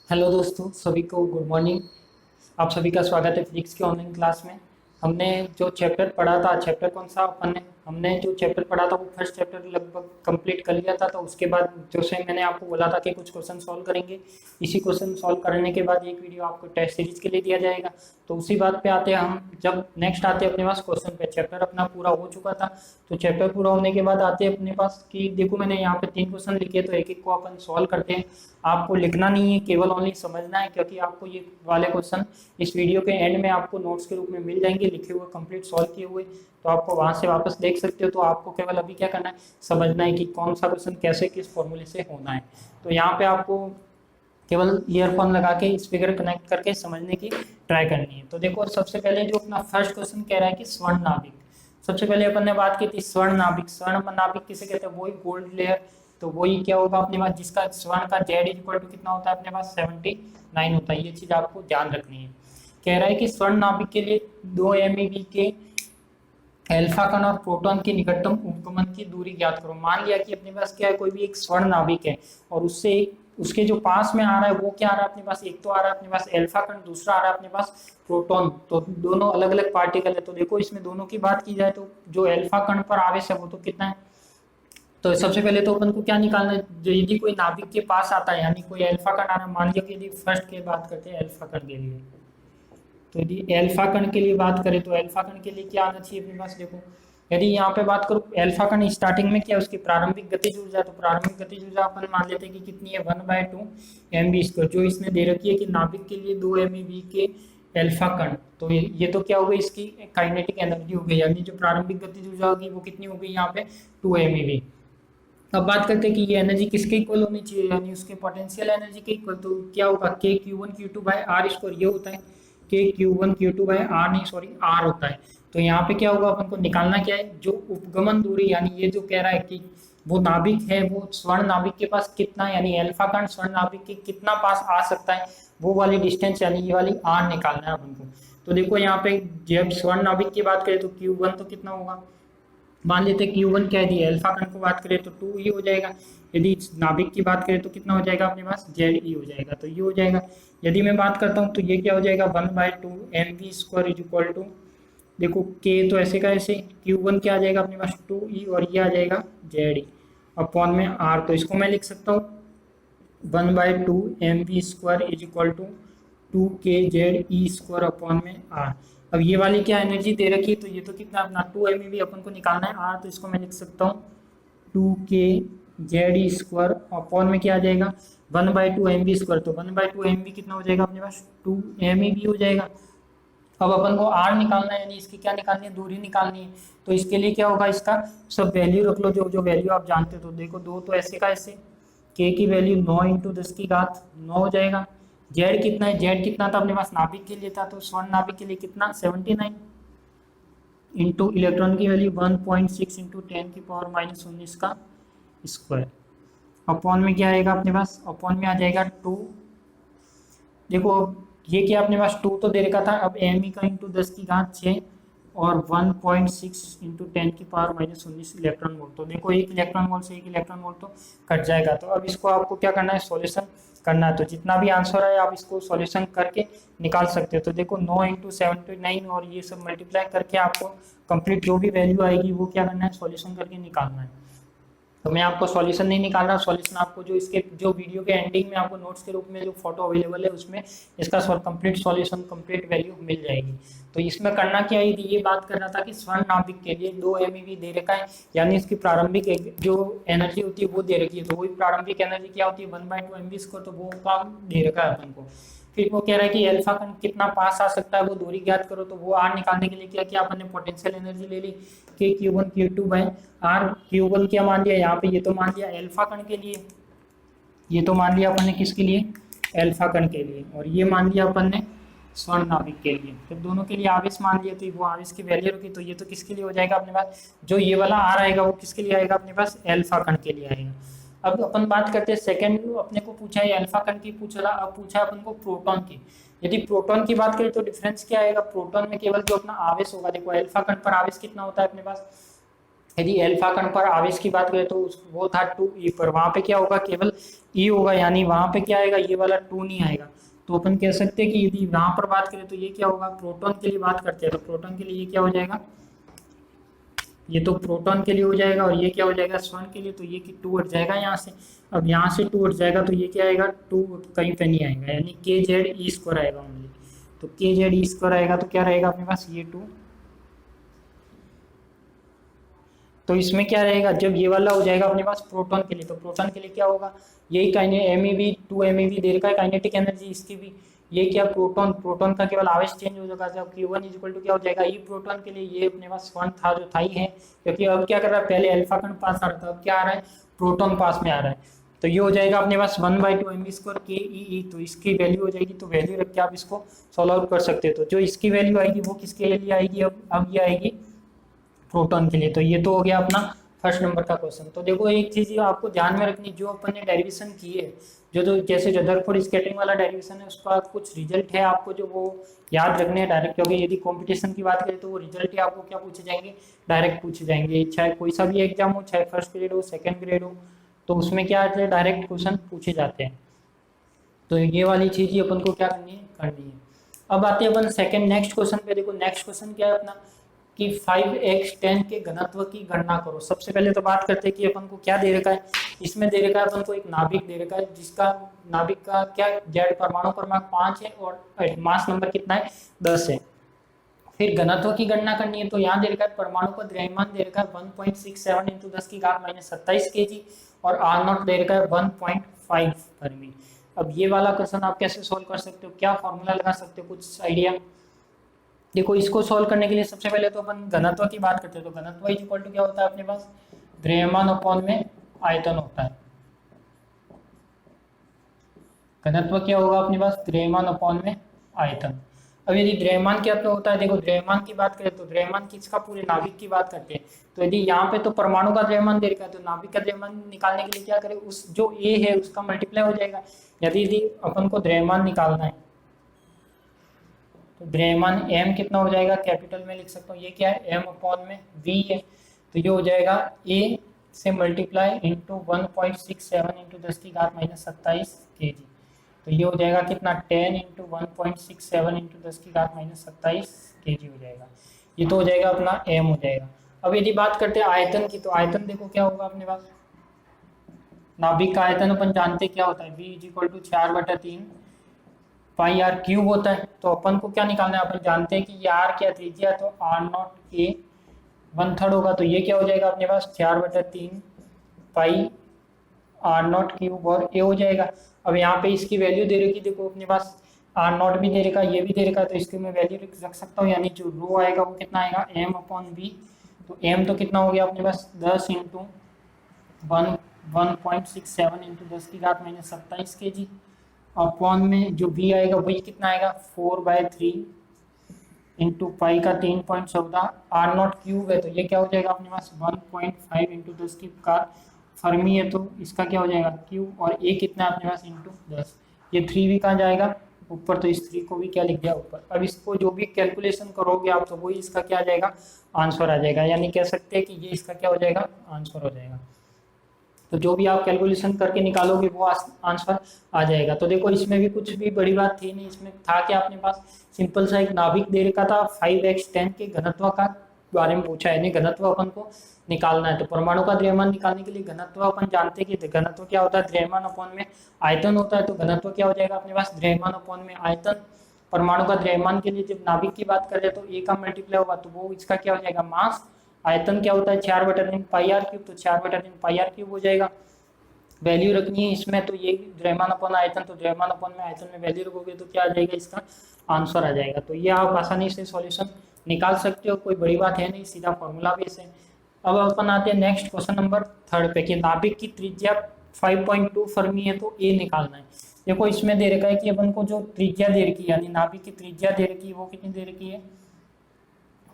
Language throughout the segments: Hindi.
हेलो दोस्तों, सभी को गुड मॉर्निंग। आप सभी का स्वागत है फिजिक्स की ऑनलाइन क्लास में। हमने जो चैप्टर पढ़ा था, चैप्टर कौन सा अपन ने हमने जो चैप्टर पढ़ा था वो फर्स्ट चैप्टर लगभग कंप्लीट कर लिया था। तो उसके बाद जैसे मैंने आपको बोला था कि कुछ क्वेश्चन सॉल्व करेंगे। इसी क्वेश्चन सॉल्व करने के बाद एक वीडियो आपको टेस्ट सीरीज के लिए दिया जाएगा। तो उसी बात पे आते हैं हम, जब नेक्स्ट आते हैं अपने पास क्वेश्चन पे। चैप्टर अपना पूरा हो चुका था। तो चैप्टर पूरा होने के बाद आते हैं अपने पास कि देखो मैंने यहाँ पे 3 क्वेश्चन लिखे, तो एक एक को अपन सॉल्व करते हैं। आपको लिखना नहीं है, केवल ओनली समझना है, क्योंकि आपको ये वाले क्वेश्चन इस वीडियो के एंड में आपको नोट्स के रूप में मिल जाएंगे, लिखे हुए कंप्लीट सॉल्व किए हुए। तो आपको वहां से वापस देख सकते हो। तो आपको केवल अभी क्या करना है, समझना है कि कौन सा क्वेश्चन कैसे किस फॉर्मूले से होना है। तो यहाँ पे आपको केवल ईयरफोन लगा के स्पीकर कनेक्ट करके समझने की ट्राई करनी है। तो देखो, सबसे पहले जो अपना फर्स्ट क्वेश्चन कह रहा है कि स्वर्ण नाभिक। सबसे पहले अपन ने बात की थी स्वर्ण नाभिक। स्वर्ण नाभिक किसे कहते हैं, वही गोल्ड लेयर। तो वही क्या होगा अपने पास, जिसका स्वर्ण का जेड इक्वल टू कितना होता है अपने पास 79 होता है। ये चीज आपको ध्यान रखनी है। कह रहा है कि स्वर्ण नाभिक के लिए 2 MeV के अल्फा कण और प्रोटॉन के निकटतम उपगमन की दूरी ज्ञात करो। मान लिया कि अपने पास क्या है, कोई भी एक स्वर्ण नाभिक है और उससे उसके जो पास में आ रहा है वो क्या आ रहा है अपने पास, एक तो आ रहा है अपने पास अल्फा कण, दूसरा आ रहा है अपने पास प्रोटॉन। तो दोनों अलग अलग पार्टिकल है। तो देखो, इसमें दोनों की बात की जाए तो जो अल्फा कण पर आवेश है वो तो कितना है। तो सबसे पहले तो अपन को क्या निकालना है, जो यदि कोई नाभिक के पास आता है, यानी कोई अल्फा कण आ रहा है। मान लिया कि यदि फर्स्ट की बात करते हैं अल्फा कण के लिए, तो यदि अल्फा कण के लिए बात करें तो अल्फा कण के लिए क्या आना चाहिए अपने पास। देखो, यदि यहाँ पे बात करूँ अल्फा कण स्टार्टिंग में क्या है, उसकी प्रारंभिक गतिज ऊर्जा। तो प्रारंभिक गतिज ऊर्जा अपन मान लेते हैं कि कितनी है, 1/2 mv²। जो इसने दे रखी है कि नाभिक के लिए 2 MeV के अल्फा कण। तो ये तो क्या हो गई, इसकी काइनेटिक एनर्जी हो गई, यानी जो प्रारंभिक गतिज ऊर्जा होगी वो कितनी हो गई यहाँ पे 2 MeV। अब बात करते हैं कि ये एनर्जी किसके इक्वल होनी चाहिए, यानी उसके पोटेंशियल एनर्जी के इक्वल। तो क्या होगा, K(Q1Q2/R²) ये होता है। K(Q1Q2/R) नहीं, सॉरी, R होता है। तो यहाँ पे क्या होगा, अपन को निकालना क्या है, जो उपगमन दूरी, यानी ये जो कह रहा है कि वो नाभिक है, वो स्वर्ण नाभिक के पास कितना, यानी अल्फा कण स्वर्ण नाभिक के कितना पास आ सकता है, वो वाली डिस्टेंस, यानी ये वाली R निकालना है अपन को। तो देखो यहाँ पे जब स्वर्ण नाभिक की बात करें तो Q1 तो कितना होगा, मान लेते हैं Q1 क्या है, अल्फा कण को बात करें तो 2E हो जाएगा। यदि नाभिक की बात करें तो कितना हो जाएगा अपने पास, ZE हो जाएगा। तो ये हो जाएगा। यदि मैं बात करता हूँ तो ये क्या हो जाएगा, 1/2 mv² इज इक्वल टू, देखो K तो ऐसे का ऐसे, Q1 क्या आ जाएगा अपने पास 2E, और ये आ जाएगा ZE अपॉन में R। तो इसको मैं लिख सकता हूँ 1/2 mv² is equal to 2 kZe² upon में R। अब ये वाली क्या एनर्जी दे रखी है, तो ये तो कितना अपना 2 MeV अपन को निकालना है R। तो इसको मैं लिख सकता हूँ 2 kZe² अपॉन में क्या आ जाएगा 1/2 mv²। तो 1/2 mv कितना हो जाएगा अपने पास 2 MeV हो जाएगा। अब अपन को R निकालना है, यानी इसकी क्या निकालनी है, दूरी निकालनी है। तो इसके लिए क्या होगा, इसका सब वैल्यू रख लो, जो जो वैल्यू आप जानते हो। तो देखो, दो तो ऐसे का ऐसे, K की वैल्यू 9 × 10⁻⁹ हो जाएगा। जेड कितना है, जेड कितना था अपने पास नाभिक के लिए था, तो स्वर्ण नाभिक के लिए कितना 79 इंटू इलेक्ट्रॉन की वैल्यू 1.6 इंटू 10⁻⁻19 का स्क्वायर अपॉन में क्या आएगा अपने पास, अपॉन में आ जाएगा 2। देखो, अब ये क्या अपने पास 2 तो दे रखा था, अब एम ई का इंटू 10⁻6 और 1.6 इंटू 10⁻⁻19 इलेक्ट्रॉन वोल्ट। तो देखो, एक इलेक्ट्रॉन वोल्ट से एक इलेक्ट्रॉन वोल्ट तो कट जाएगा। तो अब इसको आपको क्या करना है, सॉल्यूशन करना है। तो जितना भी आंसर है आप इसको सॉल्यूशन करके निकाल सकते हो। तो देखो 9 × 79 और ये सब मल्टीप्लाई करके आपको कंप्लीट जो भी वैल्यू आएगी वो क्या करना है, सॉल्यूशन करके निकालना है। तो मैं आपको सॉल्यूशन नहीं निकाल रहा, सॉल्यूशन आपको जो इसके जो वीडियो के एंडिंग में आपको नोट्स के रूप में जो फोटो अवेलेबल है उसमें इसका कंप्लीट सॉल्यूशन कंप्लीट वैल्यू मिल जाएगी। तो इसमें करना क्या है, ये बात कर रहा था कि स्वर्ण नाभिक के लिए 2 MeV दे रखा है, यानी इसकी प्रारंभिक जो एनर्जी होती है वो दे रखी है। तो वही प्रारंभिक एनर्जी क्या होती है 1/2 mv², तो वो काम दे रखा है अपन को। फिर वो कह रहा है कि अल्फा कण कितना पास आ सकता है वो दूरी ज्ञात करो। तो वो आर निकालने के लिए क्या किया अपन ने, पोटेंशियल एनर्जी ले ली कि Q1Q2/R। Q1 क्या मान लिया यहाँ पे, ये तो मान लिया अल्फा कण के लिए, ये तो मान लिया अपन ने किसके लिए, अल्फा कण के लिए, और ये मान लिया अपन ने स्वर्ण नाभिक के लिए। जब दोनों के लिए आवेश मान लिया तो वो आवेश की वैल्यू रखी, तो ये तो किसके लिए हो जाएगा अपने पास, जो ये वाला आर आएगा वो किसके लिए आएगा अपने पास, अल्फा कण के लिए आएगा। अब अपन बात करते हैं सेकंड, अपने को पूछा है अल्फा कण की पूछा, अब पूछा है अपन को प्रोटॉन की। यदि प्रोटॉन की बात करें तो डिफरेंस क्या आएगा, प्रोटॉन में केवल जो अपना आवेश होगा, देखो अल्फा कण पर आवेश कितना होता है अपने पास, यदि अल्फा कण पर आवेश की बात करें तो वो था 2E पर, वहां पे क्या होगा, केवल ई होगा, यानी वहां पे क्या आएगा, ये वाला 2 नहीं आएगा। तो अपन कह सकते हैं कि यदि वहां पर बात करें तो ये क्या होगा, प्रोटॉन के लिए बात करते हैं तो प्रोटॉन के लिए ये क्या हो जाएगा, ये तो प्रोटॉन के लिए हो जाएगा, और ये क्या हो जाएगा स्वर्ण के लिए, तो ये कि 2 हट जाएगा यहाँ से। अब यहाँ से 2 हट जाएगा तो ये क्या आएगा, 2 कहीं पे नहीं आएगा, यानी के जेड ई स्क्वायर आएगा ओनली। तो के जेड ई स्क्वायर आएगा तो क्या रहेगा अपने पास, ये 2। तो इसमें क्या रहेगा, जब ये वाला हो जाएगा अपने पास प्रोटॉन के लिए, तो प्रोटॉन के लिए क्या होगा, यही काइने एमईवी 2 एमईवी दे रखा है काइनेटिक एनर्जी इसकी भी। ये क्या प्रोटॉन, प्रोटॉन का केवल आवेश चेंज हो जाएगा, जब Q1 इज इक्वल टू क्या हो जाएगा, ई प्रोटॉन के लिए ये अपने पास 1 था जो था ही है, क्योंकि अब क्या कर रहा है, पहले अल्फा कण पास आ रहा था, अब क्या आ रहा है, प्रोटॉन पास में आ रहा है। तो ये हो जाएगा अपने पास 1/2 एम स्क्वायर के ई, तो इसकी वैल्यू हो जाएगी, तो वैल्यू रख के आप इसको सॉल्व आउट कर सकते हो। तो जो इसकी वैल्यू आएगी वो किसके लिए आएगी, अब ये आएगी प्रोटॉन के लिए। तो ये तो हो गया अपना फर्स्ट नंबर का क्वेश्चन। तो देखो एक चीज ये आपको ध्यान में रखनी, जो अपन ने डेरिवेशन की है, जो जैसे रदरफोर्ड स्कैटरिंग वाला डेरिवेशन है, उसका कुछ रिजल्ट है आपको जो वो याद रखने हैं डायरेक्ट, क्योंकि यदि कंपटीशन की बात करें तो वो रिजल्ट ही आपको क्या पूछे जाएंगे, डायरेक्ट पूछे जाएंगे, चाहे कोई सा भी एग्जाम हो, चाहे फर्स्ट ग्रेड हो सेकंड ग्रेड हो, तो उसमें क्या है, डायरेक्ट क्वेश्चन पूछे जाते हैं। तो ये वाली चीज ही अपन को क्या करनी है। अब आते हैं अपन सेकंड नेक्स्ट क्वेश्चन पे। देखो नेक्स्ट क्वेश्चन क्या है अपना, कि 5x10 के घनत्व की गणना करो। सबसे पहले तो बात करते हैं कि अपन को क्या दे रखा है, इसमें दे रखा है अपन को एक नाभिक दे रखा है, जिसका नाभिक का क्या जेड परमाणु क्रमांक 5 है और मास नंबर कितना है, 10 है। फिर घनत्व की गणना करनी है, तो यहाँ दे रखा है परमाणु का द्रव्यमान दे रखा है 1.67 इंटू 10 की घात -27 kg, और आर नॉट दे रखा है 1.5 फर्मी। अब ये वाला क्वेश्चन आप कैसे सोल्व कर सकते हो, क्या फॉर्मूला लगा सकते हो, कुछ आइडिया। देखो इसको सॉल्व करने के लिए सबसे पहले तो अपन घनत्व की बात करते हैं। तो घनत्व इज इक्वल टू क्या होता है अपने पास, द्रव्यमान अपॉन में आयतन होता है। घनत्व क्या होगा अपने पास, द्रव्यमान अपॉन में आयतन। अब यदि द्रव्यमान क्या तो होता है, देखो द्रव्यमान की बात करें तो द्रव्यमान किसका, पूरे नाभिक की बात करते हैं। तो यदि यहाँ पे तो परमाणु का द्रव्यमान दे रखा है, तो नाभिक का द्रव्यमान निकालने के लिए क्या करें, उस जो ए है उसका मल्टीप्लाई हो जाएगा। यदि अपन को द्रव्यमान निकालना है तो द्रव्यमान m कितना हो जाएगा, कैपिटल में लिख सकता हूँ, ये क्या है m अपॉन में v है। तो ये हो जाएगा a से मल्टीप्लाई इंटू 1.67 इंटू 10 की घात -27 kg। तो ये हो जाएगा कितना, 10 इंटू 1.67 इंटू 10 की घात -27 kg हो जाएगा। ये तो हो जाएगा अपना m हो जाएगा। अब यदि बात करते हैं आयतन की, तो आयतन देखो क्या होगा अपने पास, नाभिक का आयतन अपन जानते क्या होता है, v is equal to 4/3 pi r cube होता है। तो अपन को क्या निकालना है, अपन जानते हैं कि ये आर क्या त्रिज्या है, तो आर नॉट ए 1/3 होगा। तो ये क्या हो जाएगा अपने पास, 4/3 पाई आर नॉट क्यूब, और ए हो जाएगा। अब यहाँ पे इसकी वैल्यू दे रखी, देखो अपने पास आर नॉट भी दे रखा, ये भी दे रखा, तो इसकी मैं वैल्यू रख सकता हूँ, यानी जो रो आएगा वो कितना आएगा, एम अपॉन बी। तो एम तो कितना हो गया अपने पास, 10 इंटू 1.67 इंटू 10 की घात -27 kg, अपॉन में जो v आएगा वही कितना आएगा, 4/3 इंटू पाई का 3.14, आर नॉट क्यूब है तो ये क्या हो जाएगा अपने पास 1.5 इंटू 10 की घात, फर्मी है तो इसका क्या हो जाएगा क्यूब, और ए कितना है अपने पास इंटू 10। ये 3v कहाँ जाएगा ऊपर, तो इस 3 को भी क्या लिख दिया ऊपर। अब इसको जो भी कैलकुलेशन करोगे आप तो वही इसका क्या आ जाएगा, आंसर आ जाएगा, यानी कह सकते हैं कि ये इसका क्या हो जाएगा, आंसर हो जाएगा। तो जो भी आप कैलकुलेशन करके निकालोगे वो आंसर आ जाएगा। तो देखो इसमें भी कुछ भी बड़ी बात थी नहीं, इसमें था कि अपने पास सिंपल सा एक नाभिक दे रखा था, 5x10 के घनत्व का बारे में पूछा है, नहीं घनत्व अपन को निकालना है। तो परमाणु का द्रव्यमान निकालने के लिए घनत्व अपन जानते हैं कि घनत्व क्या होता है, द्रव्यमान अपॉन में आयतन होता है। तो घनत्व क्या हो जाएगा अपने पास, द्रव्यमान अपॉन में आयतन। परमाणु का द्रव्यमान के लिए जब नाभिक की बात कर रहे हैं तो ए का मल्टीप्लाई होगा, तो वो इसका क्या हो जाएगा, मास। आयतन क्या होता है, 4/3 पाई आर क्यूब, तो 4/3 पाई आर क्यूब हो जाएगा। वैल्यू रखनी है इसमें, तो ये द्रव्यमान अपॉन आयतन, तो द्रव्यमान अपॉन में आयतन में वैल्यू रखोगे तो क्या आ जाएगा, इसका आंसर आ जाएगा। तो ये आप आसानी से सॉल्यूशन निकाल सकते हो, कोई बड़ी बात है नहीं, सीधा फॉर्मूला बेस है। अब अपन आते हैं नेक्स्ट क्वेश्चन नंबर 3 पे, कि नाभिक की त्रिज्या 5.2 फर्मी है तो ए निकालना है। देखो इसमें दे रखा है कि अपन को जो त्रिज्या दे रखी है, यानी नाभिक की त्रिज्या दे रखी है वो कितनी दे रखी है,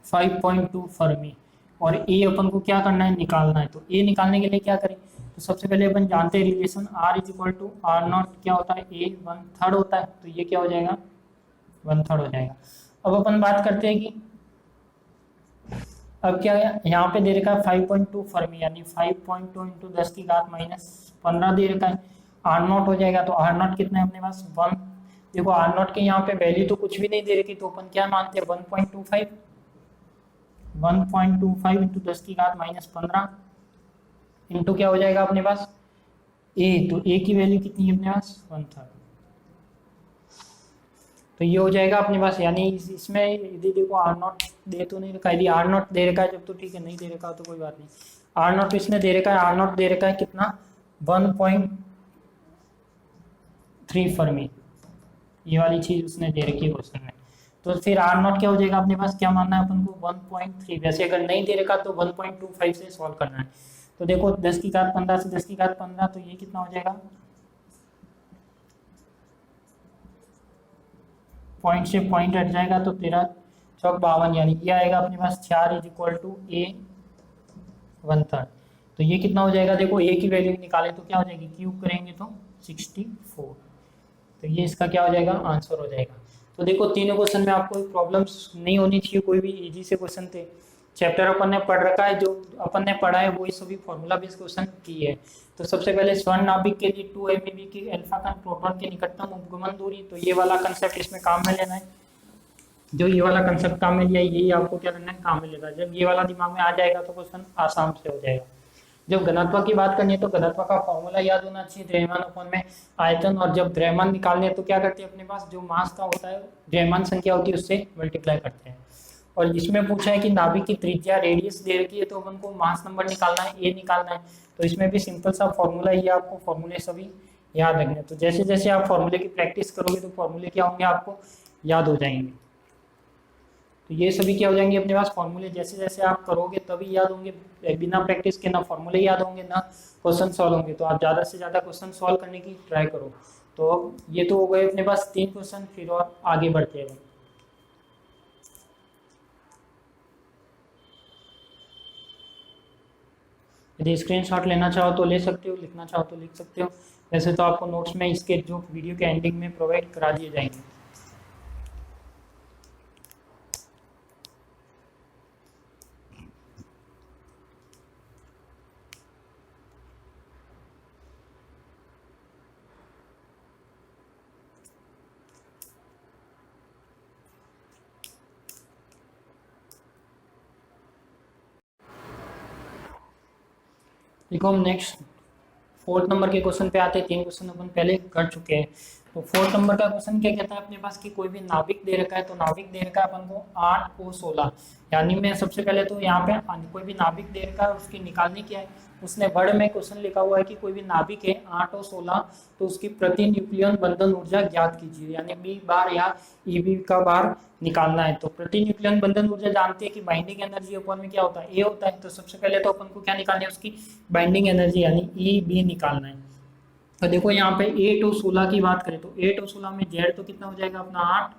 5.2 फर्मी, और ए अपन को क्या करना है, निकालना है। तो ए निकालने के लिए क्या करें, तो सबसे पहले अपन जानते हैं relation r is equal to r not क्या होता है, ए 1/3 होता है। तो ये क्या हो जाएगा, 1/3 हो जाएगा। अब अपन बात करते हैं कि अब क्या है, यहाँ पे दे रखा है 5.2 फर्मी, यानी 5.2 इंटू 10 की घात -15 दे रखा है। आर नॉट हो जाएगा। तो आर नॉट कितना है अपने पास 1। देखो आर नॉट के यहाँ पे वैल्यू तो कुछ भी नहीं दे रखी, तो अपन क्या मानते हैं 1.25 इंटू 10⁻⁻15 इंटू क्या हो जाएगा अपने पास ए। तो ए की वैल्यू कितनी है अपने पास 1/3। तो ये हो जाएगा अपने पास, यानी इसमें यदि देखो आर नॉट दे तो नहीं रखा, यदि आर नॉट दे रखा है जब तो ठीक है, नहीं दे रखा तो कोई बात नहीं। आर नॉट इसने दे रखा है, आर नॉट दे रखा है कितना 1.3 फर्मी, ये वाली चीज उसने दे रखी है क्वेश्चन में। तो फिर आर नॉट क्या हो जाएगा अपने पास, क्या मानना है अपन को 1.3। वैसे अगर नहीं दे रखा तो 1.25 से सॉल्व करना है। तो देखो 10⁻15 से 10⁻15 तो ये कितना हो जाएगा, पॉइंट से पॉइंट हट जाएगा तो 13 चौक 52, यानी ये आएगा अपने पास 4 इज इक्वल टू ए 1/3। तो ये कितना हो जाएगा, देखो ए की वैल्यू निकालें तो क्या हो जाएगी, क्यूब करेंगे तो 64। तो ये इसका क्या हो जाएगा, आंसर हो जाएगा। तो देखो तीनों क्वेश्चन में आपको प्रॉब्लम्स नहीं होनी चाहिए, कोई भी इजी से क्वेश्चन थे। चैप्टर अपन ने पढ़ रखा है, जो अपन ने पढ़ा है वही सभी फॉर्मूला बेस्ड क्वेश्चन की है। तो सबसे पहले स्वर्ण नाभिक के लिए 2 MeV की अल्फा कण प्रोटॉन के निकटतम उपगमन दूरी, तो ये वाला कंसेप्ट इसमें काम में लेना है। जो ये वाला कंसेप्ट काम में लिया है यही आपको क्या करना है, काम में लेना। जब ये वाला दिमाग में आ जाएगा तो क्वेश्चन आसान से हो जाएगा। जब घनत्व की बात करनी है तो घनत्व का फॉर्मूला याद होना चाहिए, द्रव्यमान अपॉन में आयतन। और जब द्रव्यमान निकालने हैं तो क्या करते हैं अपने पास, जो मास का होता है द्रव्यमान संख्या होती है उससे मल्टीप्लाई करते हैं। और इसमें पूछा है कि नाभिक की त्रिज्या रेडियस दे रखी है, तो अपन को मास नंबर निकालना है, ए निकालना है। तो इसमें भी सिंपल सा फॉर्मूला ही है, आपको फॉर्मूले सभी याद रखने। तो जैसे जैसे आप फॉर्मूले की प्रैक्टिस करोगे तो फॉर्मूले क्या होंगे आपको याद हो जाएंगे। तो ये सभी क्या हो जाएंगे अपने पास फॉर्मूले, जैसे जैसे आप करोगे तभी याद होंगे। बिना प्रैक्टिस के ना फॉर्मूले याद होंगे ना क्वेश्चन सॉल्व होंगे। तो आप ज़्यादा से ज़्यादा क्वेश्चन सॉल्व करने की ट्राई करो। तो ये तो हो गए अपने पास 3 क्वेश्चन, फिर और आगे बढ़ते हैं। यदि स्क्रीनशॉट लेना चाहो तो ले सकते हो, लिखना चाहो तो लिख सकते हो। वैसे तो आपको नोट्स में इसके जो वीडियो के एंडिंग में प्रोवाइड करा दिए जाएंगे। देखो हम नेक्स्ट 4th नंबर के क्वेश्चन पे आते हैं। 3 क्वेश्चन अपन पहले कर चुके हैं। तो 4th नंबर का क्वेश्चन क्या कहता है अपने पास कि कोई भी नाभिक दे रखा है, तो नाभिक दे रखा है अपन को 8 और 16। यानी मैं सबसे पहले तो यहाँ पे कोई भी नाभिक दे रखा है उसकी निकालनी क्या है, उसने वर्ड में क्वेश्चन लिखा हुआ है कि कोई भी नाभिक है 8 और 16, तो उसकी प्रति न्यूक्लियन बंधन ऊर्जा ज्ञात कीजिए। यानी बी बार या ईबी का बार निकालना है। तो प्रति न्यूक्लियन बंधन ऊर्जा जानते हैं कि बाइंडिंग एनर्जी अपन में क्या होता है, ए होता है। तो सबसे पहले तो अपन को क्या निकालना है, उसकी बाइंडिंग एनर्जी यानी ई बी निकालना है। तो देखो यहाँ पे 8 और 16 की बात करें तो 8 और 16 में जेड तो कितना हो जाएगा अपना 8,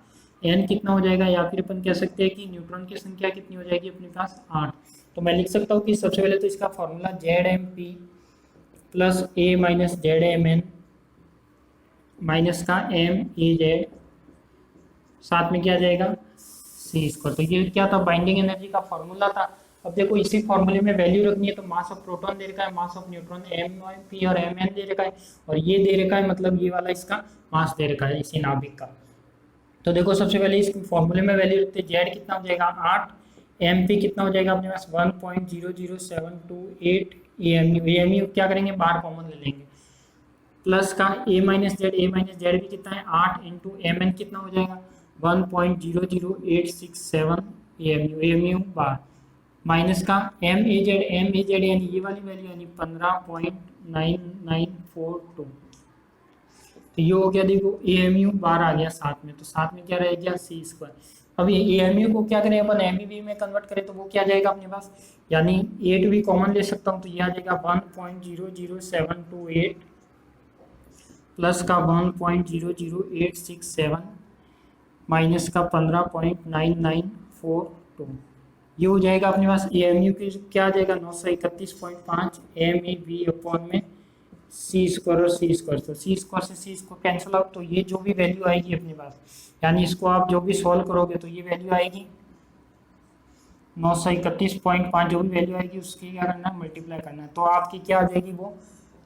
एन कितना हो जाएगा, या फिर अपन कह सकते हैं कि न्यूट्रॉन की संख्या कितनी हो जाएगी अपने पास 8। तो मैं लिख सकता हूँ कि सबसे पहले तो इसका formula ZmP plus A minus ZmN minus का MEZ साथ में क्या आ जाएगा C²। तो ये क्या था, बाइंडिंग एनर्जी का फॉर्मूला था। अब देखो इसी फॉर्मूले में वैल्यू रखनी है। तो मास ऑफ प्रोटॉन दे रखा है, मास ऑफ न्यूट्रॉन MP और Mn दे रखा है, और ये दे रखा है मतलब ये वाला इसका मास दे रखा है इसी नाभिक का। तो देखो सबसे पहले इस फॉर्मूले में वैल्यू रखते हैं। जेड कितना हो जाएगा 8, MP कितना हो जाएगा अपने पास 1.00728 AMU। AMU क्या करेंगे, बार कॉमन ले लेंगे, प्लस का A माइनस जेड भी कितना है 8 इंटू Mn कितना हो जाएगा 1.00867 AMU बार, माइनस का MEZ यानी ये वाली वैल्यू यानी 15.9942। तो ये हो गया, देखो AMU बार आ गया साथ में, तो साथ में क्या रह गया C²। अब ये AMU को क्या करें अपन MeV में कन्वर्ट करें तो वो क्या जाएगा अपने पास, यानी 8 भी कॉमन ले सकता हूँ तो ये आ जाएगा 1.00728 प्लस का 1.00867 माइनस का 15.9942। ये हो जाएगा अपने पास AMU की क्या आ जाएगा 931.5 MEV अपॉन में C² और C²। तो C² से C² कैंसिल आउट, तो ये जो भी वैल्यू आएगी अपने पास, यानी इसको आप जो भी सॉल्व करोगे तो ये वैल्यू आएगी 931.5, जो भी वैल्यू आएगी उसकी क्या करना है, मल्टीप्लाई करना है। तो आपकी क्या आ जाएगी वो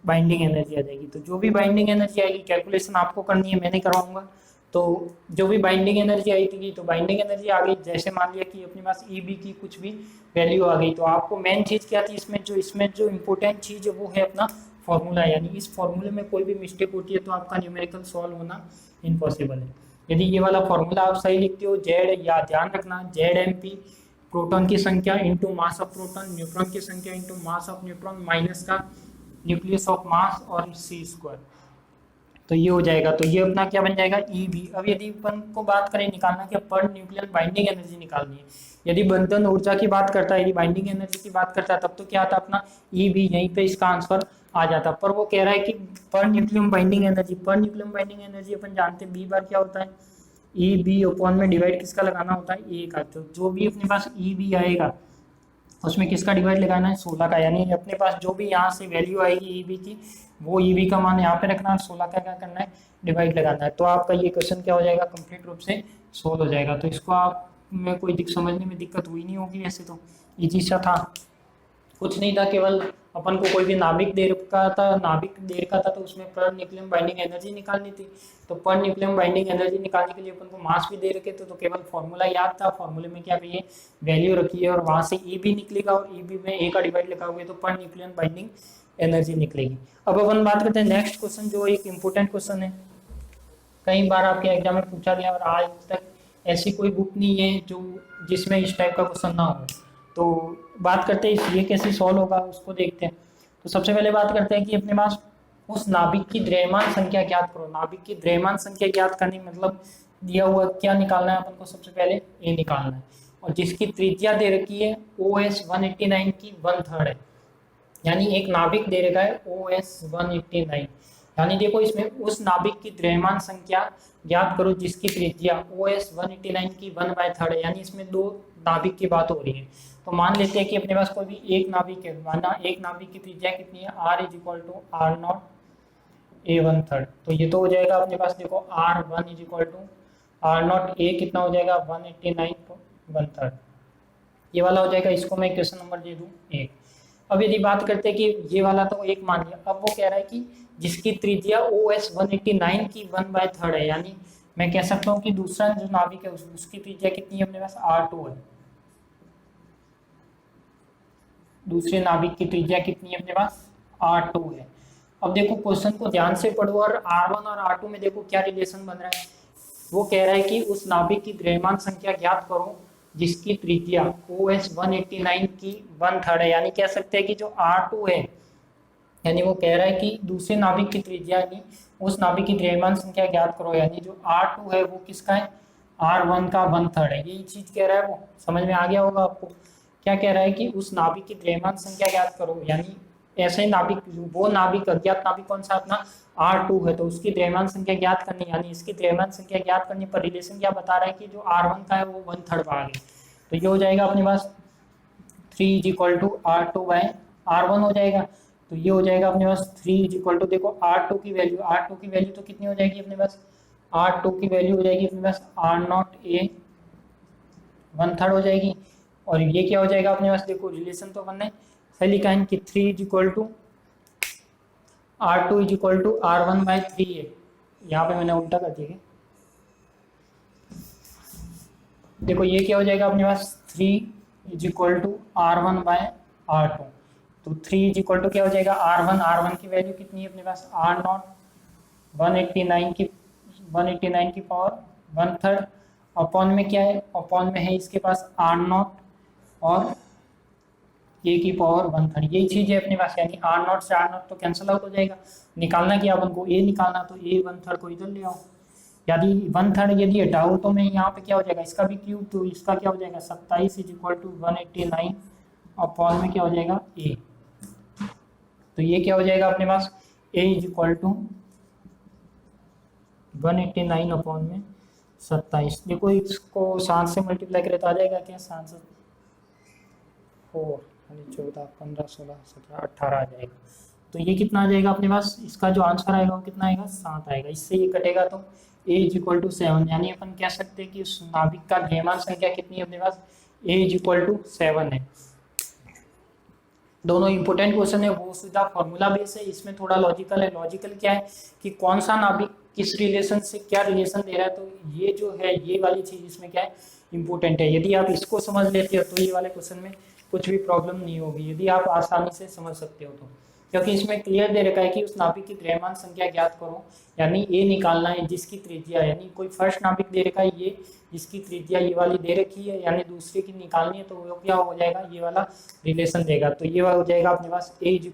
बाइंडिंग एनर्जी आ जाएगी। तो जो भी बाइंडिंग एनर्जी आएगी, कैलकुलेशन आपको करनी है, मैं नहीं करवाऊंगा। तो जो भी बाइंडिंग एनर्जी आई थी, तो बाइंडिंग एनर्जी आ गई। जैसे मान लिया कि अपने पास ई बी की कुछ भी वैल्यू आ गई, तो आपको मेन चीज़ क्या थी इसमें जो इम्पोर्टेंट चीज़ है वो है अपना फॉर्मूला। यानी इस फॉर्मूले में कोई भी मिस्टेक होती है तो आपका न्यूमेरिकल सॉल्व होना इम्पॉसिबल है। यदि ये वाला फॉर्मूला आप सही लिखते हो, जेड, या ध्यान रखना जेड एम पी प्रोटॉन की संख्या into mass of proton, neutron की संख्या into mass of neutron, minus का न्यूक्लियस ऑफ मास और सी स्क्वायर। तो ये हो जाएगा। तो ये अपना क्या बन जाएगा, ई बी। अब यदि अपन को बात करें निकालना कि पर न्यूक्लियन बाइंडिंग एनर्जी निकालनी है, यदि बंधन ऊर्जा की बात करता है, यदि बाइंडिंग एनर्जी की बात करता है, तब तो क्या आता अपना ई बी, यहीं पे इसका आंसर आ जाता। पर वो कह रहा है कि पर न्यूक्लियम बाइंडिंग एनर्जी, पर न्यूक्लियम बाइंडिंग एनर्जी अपन जानते हैं बी बार क्या होता है, ई बी अपॉन में डिवाइड किसका लगाना होता है, ए का। तो जो भी अपने पास ई बी आएगा उसमें किसका डिवाइड लगाना है, 16 का। यानी अपने पास जो भी यहाँ से वैल्यू आएगी ई बी की, वो ई बी का मान यहाँ पे रखना है, 16 का क्या करना है, डिवाइड लगाना है। तो आपका ये क्वेश्चन क्या हो जाएगा, कंप्लीट रूप से सोल्व हो जाएगा। तो इसको आप में कोई समझने में दिक्कत हुई नहीं होगी, वैसे तो इजी सा था, कुछ नहीं था। केवल अपन को कोई भी नाभिक दे रखा था, नाभिक दे रखा था, तो उसमें पर न्यूक्लियम बाइंडिंग एनर्जी निकालनी थी। तो पर न्यूक्लियम बाइंडिंग एनर्जी निकालने के लिए अपन को मास भी दे रखे थे, तो केवल फॉर्मूला याद था, फॉर्मूले में क्या करिए, वैल्यू रखिए और वहां से ई बी निकलेगा, और ई बी में ए का डिवाइड लिखाओगे तो पर न्यूक्लियम बाइंडिंग एनर्जी निकलेगी। अब अपन बात करते हैं नेक्स्ट क्वेश्चन, जो एक इंपॉर्टेंट क्वेश्चन है, कई बार आपके एग्जाम में पूछा गया और आज तक ऐसी कोई बुक नहीं है जो जिसमें इस टाइप का क्वेश्चन ना हो। तो बात करते हैं ये कैसे सॉल्व होगा, उसको देखते हैं। तो सबसे पहले बात करते हैं कि अपने पास उस नाभिक की द्रव्यमान संख्या ज्ञात करो। नाभिक की द्रव्यमान संख्या ज्ञात करनी मतलब दिया हुआ क्या निकालना है अपन को, सबसे पहले ए निकालना है, और जिसकी त्रिज्या दे रखी है ओ एस 189 की 1/3 है। यानी एक नाभिक दे रखा है ओ एस 189, यानी देखो इसमें उस नाभिक की द्रव्यमान संख्या ज्ञात करो जिसकी त्रिज्या ओ एस 189 की 1/3 है। यानी इसमें दो नाभिक की बात हो रही है। तो मान लेते हैं कि अपने पास कोई भी एक नाभिक है, माना एक नाभिक की त्रिज्या कितनी है, r is equal to r not a 1/3। तो ये तो हो जाएगा अपने पास, देखो r one is equal to r not a कितना हो जाएगा 189 1/3, ये वाला हो जाएगा। इसको मैं क्वेश्चन नंबर दे दूँ 1। अब यदि बात करते हैं कि ये वाला तो एक मान लिया, अब वो कह रहा है कि जिसकी त्रिज्या ओ एस 189 की 1/3 है, यानी मैं कह सकता हूँ कि दूसरा जो नाभिक है उसकी त्रिज्या कितनी है अपने पास, R2 है। दूसरे नाभिक की त्रिज्या कितनी है अपने पास, R2 है। अब देखो क्वेश्चन को ध्यान से पढ़ो, और R1 और R2 में देखो क्या रिलेशन बन रहा है। वो कह रहा है कि उस नाभिक की द्रव्यमान संख्या ज्ञात करो जिसकी त्रिज्या OS 189 की 1/3 है। यानी कह सकते हैं कि जो R2 है, यानी वो कह रहा है कि दूसरे नाभिक की त्रिज्या यानी उस नाभिक की द्रव्यमान संख्या ज्ञात करो, यानी जो R2 है वो किसका है, R1 का 1/3 है। यही चीज कह रहा है, वो समझ में आ गया होगा आपको। क्या कह रहा है कि उस नाभिक की द्रव्यमान संख्या ज्ञात करो, यानी ऐसे ही नाभिक, वो नाभिक अज्ञात नाभिक कौन सा अपना R2 है, तो उसकी द्रव्यमान संख्या ज्ञात करनी, यानी इसकी द्रव्यमान संख्या ज्ञात करने पर रिलेशन क्या बता रहा है कि जो R1 का है वो 1/3 भाग है। तो ये हो जाएगा अपने पास 3 इज इक्वल टू R2/R1 हो जाएगा। तो ये हो जाएगा अपने पास 3 इज इक्वल टू, देखो R2 की वैल्यू तो कितनी हो जाएगी अपने पास, R2 की वैल्यू हो जाएगी अपने पास R0A 1/3 हो जाएगी। और ये क्या हो जाएगा अपने पास, देखो रिलेशन तो अपन ने सही लिखा है कि 3 is equal to R2 is equal to R1/3 है। यहाँ पे मैंने उल्टा कर दिया। देखो ये क्या हो जाएगा अपने पास, 3 इज इक्वल टू R1/R2। तो 3 इज इक्वल टू क्या हो जाएगा, R1 की वैल्यू कितनी है अपने पास, R0 189 की पावर 1/3, अपॉन में क्या है, अपॉन में है इसके पास R0 और A की पावर 1/3। यही चीज है अपने पास, यानी R0 से R0 तो कैंसिल आउट हो जाएगा। निकालना क्या अपन को, A निकालना, तो A 1/3 को इधर ले आओ। यदि 1/3 यदि हटाओ तो मैं यहाँ पे क्या हो जाएगा, इसका भी क्यूब, तो इसका क्या हो जाएगा 27 इज इक्वल टू 189 अपॉन में क्या हो जाएगा A। तो ये क्या हो जाएगा अपने पास, A is equal to 189 upon में 27। देखो इसको 7 से मल्टीप्लाई करे तो आ जाएगा क्या, 7 से 4 14 15 16 17 18 आ जाएगा। तो ये कितना आ जाएगा अपने पास, इसका जो आंसर आएगा वो कितना आएगा, 7 आएगा। इससे ये कटेगा तो A इज इक्वल टू 7, यानी अपन कह सकते हैं कि उस नाभिक का द्रव्यमान संख्या कितनी है अपने पास, A इज इक्वल टू 7 है। दोनों इंपॉर्टेंट क्वेश्चन है, वो सीधा फॉर्मूला बेस है, इसमें थोड़ा लॉजिकल है। लॉजिकल क्या है कि कौन सा नाभिक किस रिलेशन से क्या रिलेशन दे रहा है, तो ये जो है ये वाली चीज इसमें क्या है इंपॉर्टेंट है। यदि आप इसको समझ लेते हो तो ये वाले क्वेश्चन में कुछ भी प्रॉब्लम नहीं होगी, यदि आप आसानी से समझ सकते हो तो। क्योंकि इसमें क्लियर दे रखा है कि उस नाभिक की द्रव्यमान संख्या ज्ञात करो, यानी ए निकालना है जिसकी त्रिज्या, यानी कोई फर्स्ट नाभिक दे रखा है ये जिसकी त्रिज्या ये वाली दे रखी है, यानी दूसरे की निकालनी है, तो वो क्या हो जाएगा ये वाला रिलेशन देगा। तो ये हो जाएगा अपने पास a =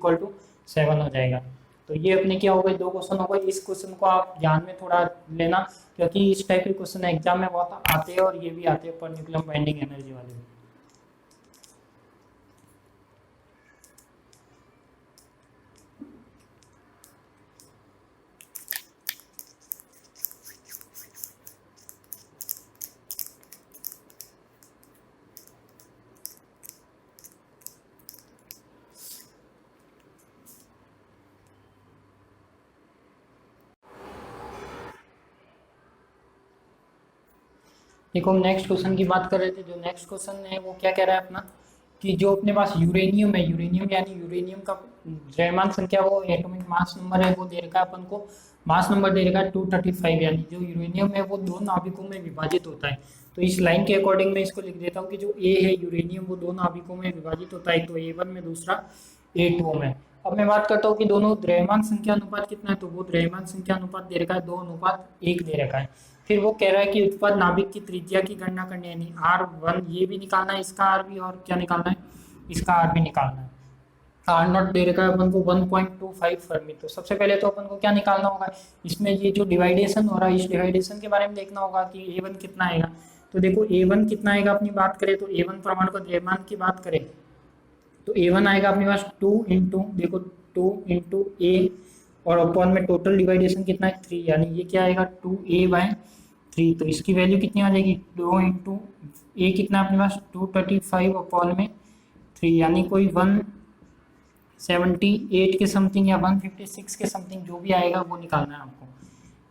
7 हो जाएगा। तो ये अपने क्या हो गए, 2 क्वेश्चन हो गए। इस क्वेश्चन को आप ध्यान में थोड़ा लेना, क्योंकि इस टाइप के क्वेश्चन एग्जाम में बहुत आते हैं और ये भी आते हैं पर न्यूक्लियम बाइंडिंग एनर्जी वाले। देखो हम नेक्स्ट क्वेश्चन की बात कर रहे थे। जो नेक्स्ट क्वेश्चन है वो क्या कह रहा है अपना, कि जो अपने पास यूरेनियम है, यूरेनियम यानी यूरेनियम का द्रव्यमान संख्या, वो एटॉमिक मास नंबर है, वो दे रखा है अपन को, मास नंबर दे रखा है 235, यानी जो यूरेनियम है वो 2 नाभिकों में विभाजित होता है। तो इस लाइन के अकॉर्डिंग मैं इसको लिख देता हूँ कि जो ए है यूरेनियम वो 2 नाभिकों में विभाजित होता है, तो A1 में, दूसरा A2 में। अब मैं बात करता हूँ कि दोनों द्रव्यमान संख्या अनुपात कितना है, तो वो द्रव्यमान संख्या अनुपात दे रखा है 2:1 दे रखा है। फिर वो कह रहा है कि उत्पाद नाभिक की त्रिज्या की गणना करनी है, यानी R1 ये भी निकालना है, इसका R भी, और क्या निकालना है, इसका R भी निकालना है। R0 दे रखा है अपन को 1.25 फर्मी। तो सबसे पहले तो अपन को क्या निकालना होगा, इसमें ये जो डिवाइडेशन हो रहा है इस डिवाइडेशन के बारे में देखना होगा कि A1 कितना आएगा। तो देखो A1 कितना आएगा, अपनी बात करें तो A1 परमाणु का द्रव्यमान की बात करें तो A1 आएगा अपने पास 2 इंटू, देखो 2 इंटू A, और अपॉन में टोटल डिवाइडेशन कितना है 3, यानी ये क्या आएगा 2A/3। तो इसकी वैल्यू कितनी आ जाएगी, 2 इंटू A कितना अपने पास 235 अपॉन में 3, यानी कोई 178 के समथिंग या 156 के समथिंग जो भी आएगा वो निकालना है आपको।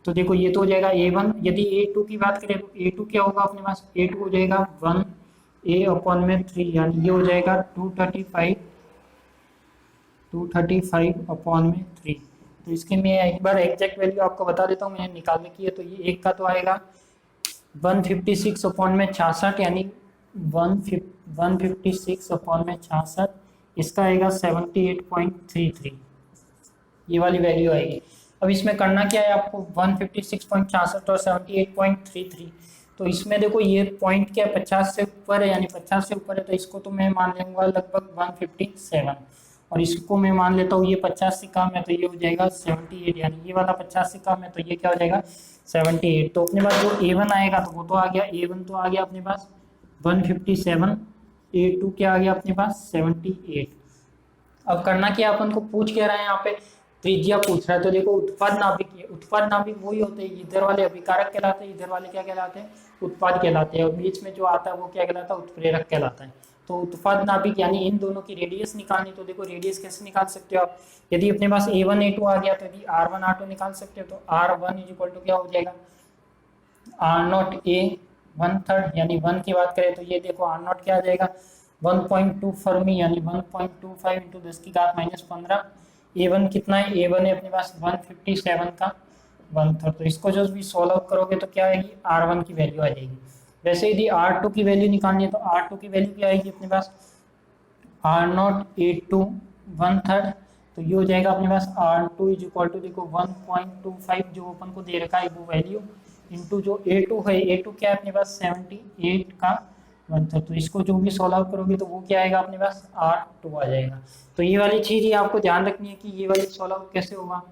तो देखो ये तो हो जाएगा A1। यदि A2 की बात करें तो A2 क्या होगा अपने पास, A2 हो जाएगा 1A अपॉन में 3, यानी ये हो जाएगा 235 अपॉन में 3। तो इसके मैं एक बार एग्जैक्ट वैल्यू आपको बता देता हूँ, मैंने निकालने की है। तो ये एक का तो आएगा 156 अपॉन में 66, यानी 156 अपॉन में 66, इसका आएगा 78.33, ये वाली वैल्यू आएगी। अब इसमें करना क्या है आपको, 156.66 और 78.33। तो इसमें देखो ये पॉइंट क्या है, 50 से ऊपर है, यानी 50 से ऊपर है, तो इसको तो मैं मान लूंगा लगभग 157, और इसको मैं मान लेता हूँ ये 50 से कम है, तो ये हो जाएगा 78, यानी ये वाला 50 से कम है, तो ये क्या हो जाएगा 78। तो अपने पास जो A1 आएगा तो वो तो आ गया, A1 तो आ गया अपने पास 157, A2 क्या आ गया अपने पास 78। अब करना क्या, अपन को पूछ क्या रहा है यहाँ पे, त्रिज्या पूछ रहा है। तो देखो उत्पाद नाभिक वही होते हैं, इधर वाले अभिकारक कहलाते हैं, इधर वाले क्या कहलाते हैं, उत्पाद कहलाते हैं, और बीच में जो आता है वो क्या कहलाता है, उत्प्रेरक कहलाता है। तो उत्पाद नाभिक यानी इन दोनों की रेडियस निकालनी। तो देखो रेडियस कैसे निकाल सकते हो आप, यदि अपने पास A1 A2 आ गया तो यदि R1 R2 निकाल सकते हो। तो R1 = क्या हो जाएगा, R0 A 1/3, यानी 1 की बात करें तो ये देखो R0 क्या आ जाएगा 1.2 फर्मी, यानी 1.25 इंटू 10⁻15। A1 कितना है, A1 है अपने पास 157 का 1/3। तो इसको जो भी सॉल्व आउट करोगे तो क्या आएगी, R1 की वैल्यू आ जाएगी। वैसे यदि R2 की वैल्यू निकालनी है तो R2 की वैल्यू क्या आएगी अपने पास, R0 A2 1/3। तो ये हो जाएगा अपने पास R2 = देखो 1.25 जो अपन को दे रखा है वो वैल्यू, इंटू जो A2 है, A2 क्या है अपने पास 78 का 1/3। तो इसको जो भी सॉल्व आउट करोगे तो वो क्या आएगा अपने पास R2 आ जाएगा। तो ये वाली चीज़ ही आपको ध्यान रखनी है कि ये वाली सॉल्व आउट कैसे होगा,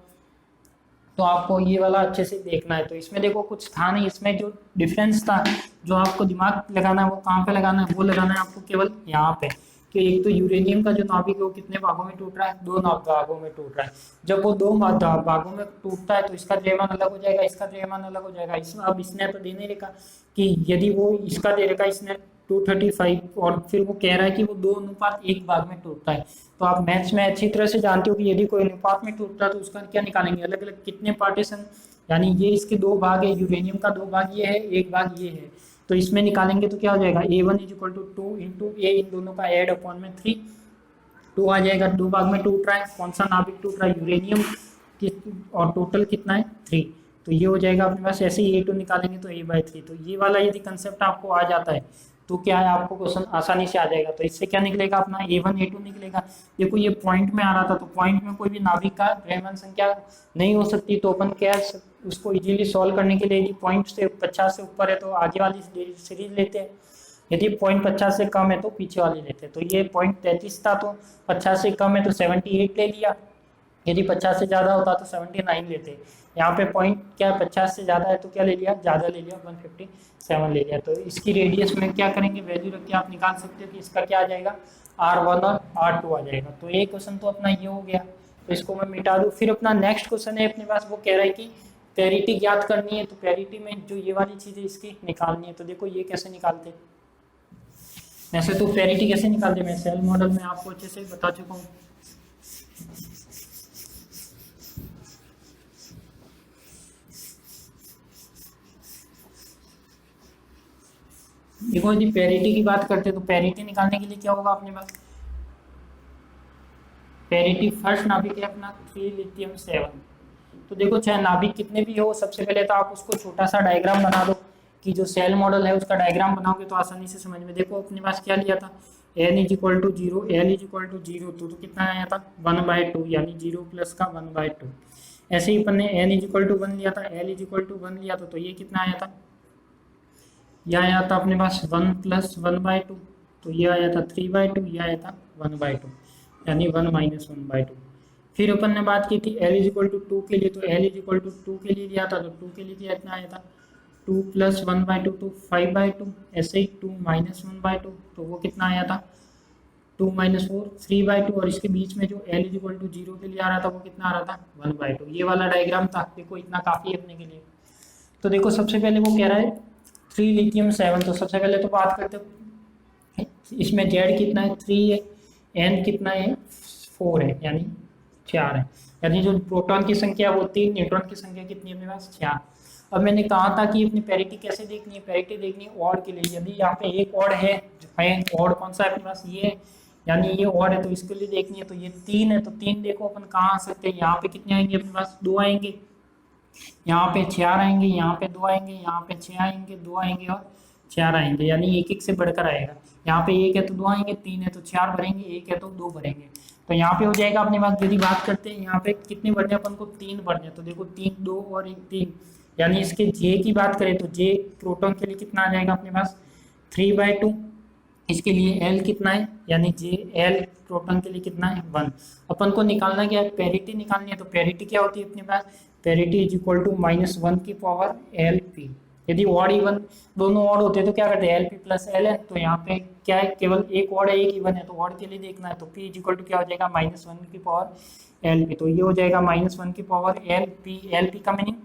तो आपको ये वाला अच्छे से देखना है। तो इसमें देखो कुछ था नहीं, इसमें जो डिफरेंस था जो आपको दिमाग लगाना है वो कहाँ पे लगाना है, वो लगाना है आपको केवल यहाँ पे, कि एक तो यूरेनियम का जो नाभिक है वो कितने भागों में टूट रहा है, 2 भागों में टूट रहा है। जब वो 2 भागों में टूटता है तो इसका द्रव्यमान अलग हो जाएगा, इसका द्रव्यमान अलग हो जाएगा। इसमें अब इसने तो दे नहीं रखा कि यदि वो इसका दे रखा इसने 235, और फिर वो कह रहा है कि वो 2:1 भाग में टूटता है। तो आप मैथ्स में अच्छी तरह से जानते हो कि यदि कोई अनुपात में टूटता है तो उसका क्या निकालेंगे, अलग अलग कितने पार्टीशन, यानी ये इसके 2 भाग है, यूरेनियम का 2 भाग ये है, 1 भाग ये है। तो इसमें निकालेंगे तो क्या हो जाएगा A1 = 2 इंटू A, इन दोनों का ऐड अपॉन में 3, 2 आ जाएगा, 2 भाग में टूट रहा है, कौन सा नाभिक टूट रहा है, यूरेनियम की, और टोटल कितना है 3। तो ये हो जाएगा अपने पास, ऐसे ही A2 निकालेंगे तो A/3। तो ये वाला यदि कंसेप्ट आपको आ जाता है तो क्या है, आपको क्वेश्चन आसानी से आ जाएगा। तो इससे क्या निकलेगा अपना A1 A2 निकलेगा। देखो ये पॉइंट में आ रहा था, तो पॉइंट में कोई भी नाभिक का द्रव्यमान संख्या नहीं हो सकती, तो अपन क्या उसको इजीली सॉल्व करने के लिए यदि पॉइंट से 50 से ऊपर है तो आगे वाली सीरीज लेते हैं, यदि पॉइंट 50 से कम है तो पीछे वाली लेते हैं। तो ये पॉइंट 33 था, तो 50 से कम है तो 78 ले लिया, यदि 50 से ज़्यादा होता तो 79 लेते। यहाँ पे पॉइंट क्या 50 से ज़्यादा है तो क्या ले लिया, ज़्यादा ले लिया, 157 ले लिया। तो इसकी रेडियस में क्या करेंगे, वैल्यू रख के आप निकाल सकते हो कि इसका क्या आ जाएगा, R1 और R2 आ जाएगा। तो ये क्वेश्चन तो अपना ये हो गया, तो इसको मैं मिटा दूँ। फिर अपना नेक्स्ट क्वेश्चन है अपने पास, वो कह रहा है कि पेरिटी ज्ञात करनी है। तो पेरिटी में जो ये वाली चीज़ है इसकी निकालनी है। तो देखो ये कैसे निकालते, वैसे तो पेरिटी कैसे निकालते मैं सेल मॉडल में आपको अच्छे से बता चुका हूँ। देखो यदि पेरिटी की बात करते हैं तो पेरिटी निकालने के लिए क्या होगा अपने पास, पेरिटी फर्स्ट नाभिक है अपना 3 लिथियम 7। तो देखो चाहे नाभिक कितने भी हो, सबसे पहले तो आप उसको छोटा सा डायग्राम बना दो, कि जो सेल मॉडल है उसका डायग्राम बनाओगे तो आसानी से समझ में। देखो अपने पास क्या लिया था, n = 0, l = 0, तो कितना आया था 1/2, यानी 0 प्लस का 1/2। ऐसे ही अपन ने n = 1 लिया था, l = 1 लिया था, तो ये कितना आया था, यह आया था अपने पास 1 + 1/2, तो ये आया था 3/2, ये आया था 1/2, यानी 1 - 1/2। फिर अपन ने बात की थी l = 2 के लिए, तो l = 2 के लिए लिया था, तो 2 के लिए कितना आया था 2 + 1/2 तो 5/2, ऐसे ही 2 - 1/2, तो वो कितना आया था 2 - 4 3/2, और इसके बीच में जो l = 0 के लिए आ रहा था वो कितना आ रहा था 1/2। ये वाला डायग्राम था, देखो इतना काफ़ी है अपने के लिए। तो देखो सबसे पहले वो कह रहा है 3 लिथियम 7, तो सबसे पहले तो बात करते हैं इसमें Z कितना है 3 है, N कितना है 4 है, यानी 4 है, यानी जो प्रोटॉन की संख्या वो 3, न्यूट्रॉन की संख्या कितनी है अपने पास 4। अब मैंने कहा था कि अपनी पैरिटी कैसे देखनी है, पैरिटी देखनी है ऑड के लिए। यदि यहाँ पे एक ऑड है, ऑड कौन सा है अपने पास, ये है, यानी ये ऑड है, तो इसके लिए देखनी है। तो ये 3 है, तो 3 देखो अपन कहाँ आ सकते हैं, यहाँ पे कितने आएंगे अपने पास 2 आएंगे, यहाँ पे 4 आएंगे, यहाँ पे 2 आएंगे, यहाँ पे 6 आएंगे, 2 आएंगे और 4 आएंगे, यानी एक एक से बढ़कर आएगा। यहाँ पे 1 है तो 2 आएंगे, 3 है तो 4 भरेंगे, 1 है तो 2 भरेंगे। तो यहाँ पे हो जाएगा अपने पास। यदि बात करते हैं यहाँ पे कितने भरने अपन को 3 भरने, तो देखो 3 2 और 1 3, यानी इसके जे की बात करें तो जे प्रोटॉन के लिए कितना आ जाएगा अपने पास 3/2। इसके लिए एल कितना है, यानी जे एल प्रोटॉन के लिए कितना है 1। अपन को निकालना क्या है, पेरिटी निकालनी है। तो पेरिटी क्या होती है अपने पास, पेरिटी = -1/Lp। यदि ऑड इवन दोनों ऑड होते हैं तो क्या करते हैं Lp + Ln, तो यहाँ पे क्या है केवल एक ऑड है एक इवन है, तो ऑड के लिए देखना है। तो p = क्या हो जाएगा -1/Lp, तो ये हो जाएगा -1/Lp। Lp का मीनिंग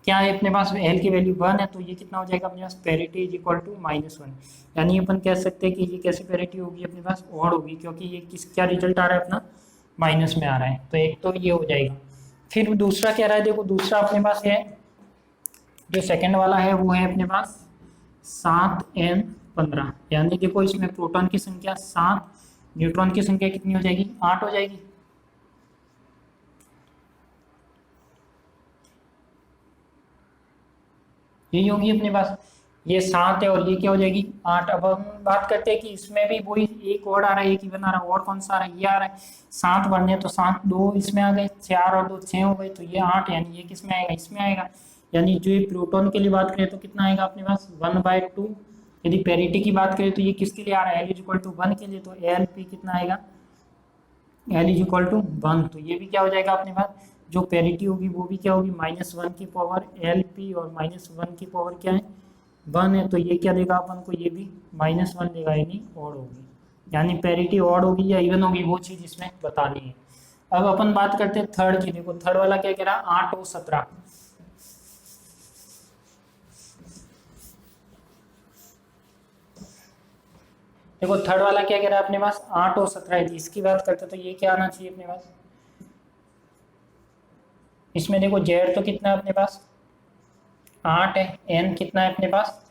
क्या है अपने पास, L की वैल्यू 1 है, तो ये कितना हो जाएगा अपने पास पेरिटी = -1। यानी अपन कह सकते हैं कि ये कैसे पेरिटी होगी अपने पास ऑड होगी, क्योंकि ये किस क्या रिजल्ट आ रहा है अपना माइनस में आ रहा है। तो एक तो ये हो जाएगा। फिर दूसरा क्या रहा है, देखो दूसरा अपने पास है जो सेकंड वाला है वो है अपने पास 7n15, यानी देखो इसमें प्रोटॉन की संख्या 7, न्यूट्रॉन की संख्या कितनी हो जाएगी 8 हो जाएगी। यही होगी अपने पास, ये 7 है और ये क्या हो जाएगी 8। अब हम बात करते हैं कि इसमें भी वही एक और आ रहा है, एक इवन आ रहा है, और कौन सा आ रहा है, ये आ रहा है 7 भरने, तो 7 2 इसमें आ गए, 4 और 2 6 हो गए, तो ये 8, यानी ये किस में आएगा इसमें आएगा। यानी जो ये प्रोटॉन के लिए बात करें तो कितना आएगा अपने पास 1/2। यदि पेरिटी की बात करें तो ये किसके लिए आ रहा है L = 1 के लिए, तो Lp कितना आएगा L = 1। तो ये भी क्या हो जाएगा अपने पास, जो पेरिटी होगी वो भी क्या होगी -1/Lp, और -1 की पावर क्या है 1 है, तो ये क्या देगा अपन को, ये भी -1 देगा, यानी ऑड होगी। यानी पेरिटी ऑड होगी या इवन होगी वो चीज़ इसमें बतानी है। अब अपन बात करते हैं थर्ड की। देखो थर्ड वाला क्या कह रहा है 8 और 17। देखो थर्ड वाला क्या कह रहा है अपने पास 8 और 17 है। इसकी बात करते तो ये क्या आना चाहिए अपने पास, इसमें देखो जेड तो कितना है अपने पास 8 है, एन कितना है अपने पास,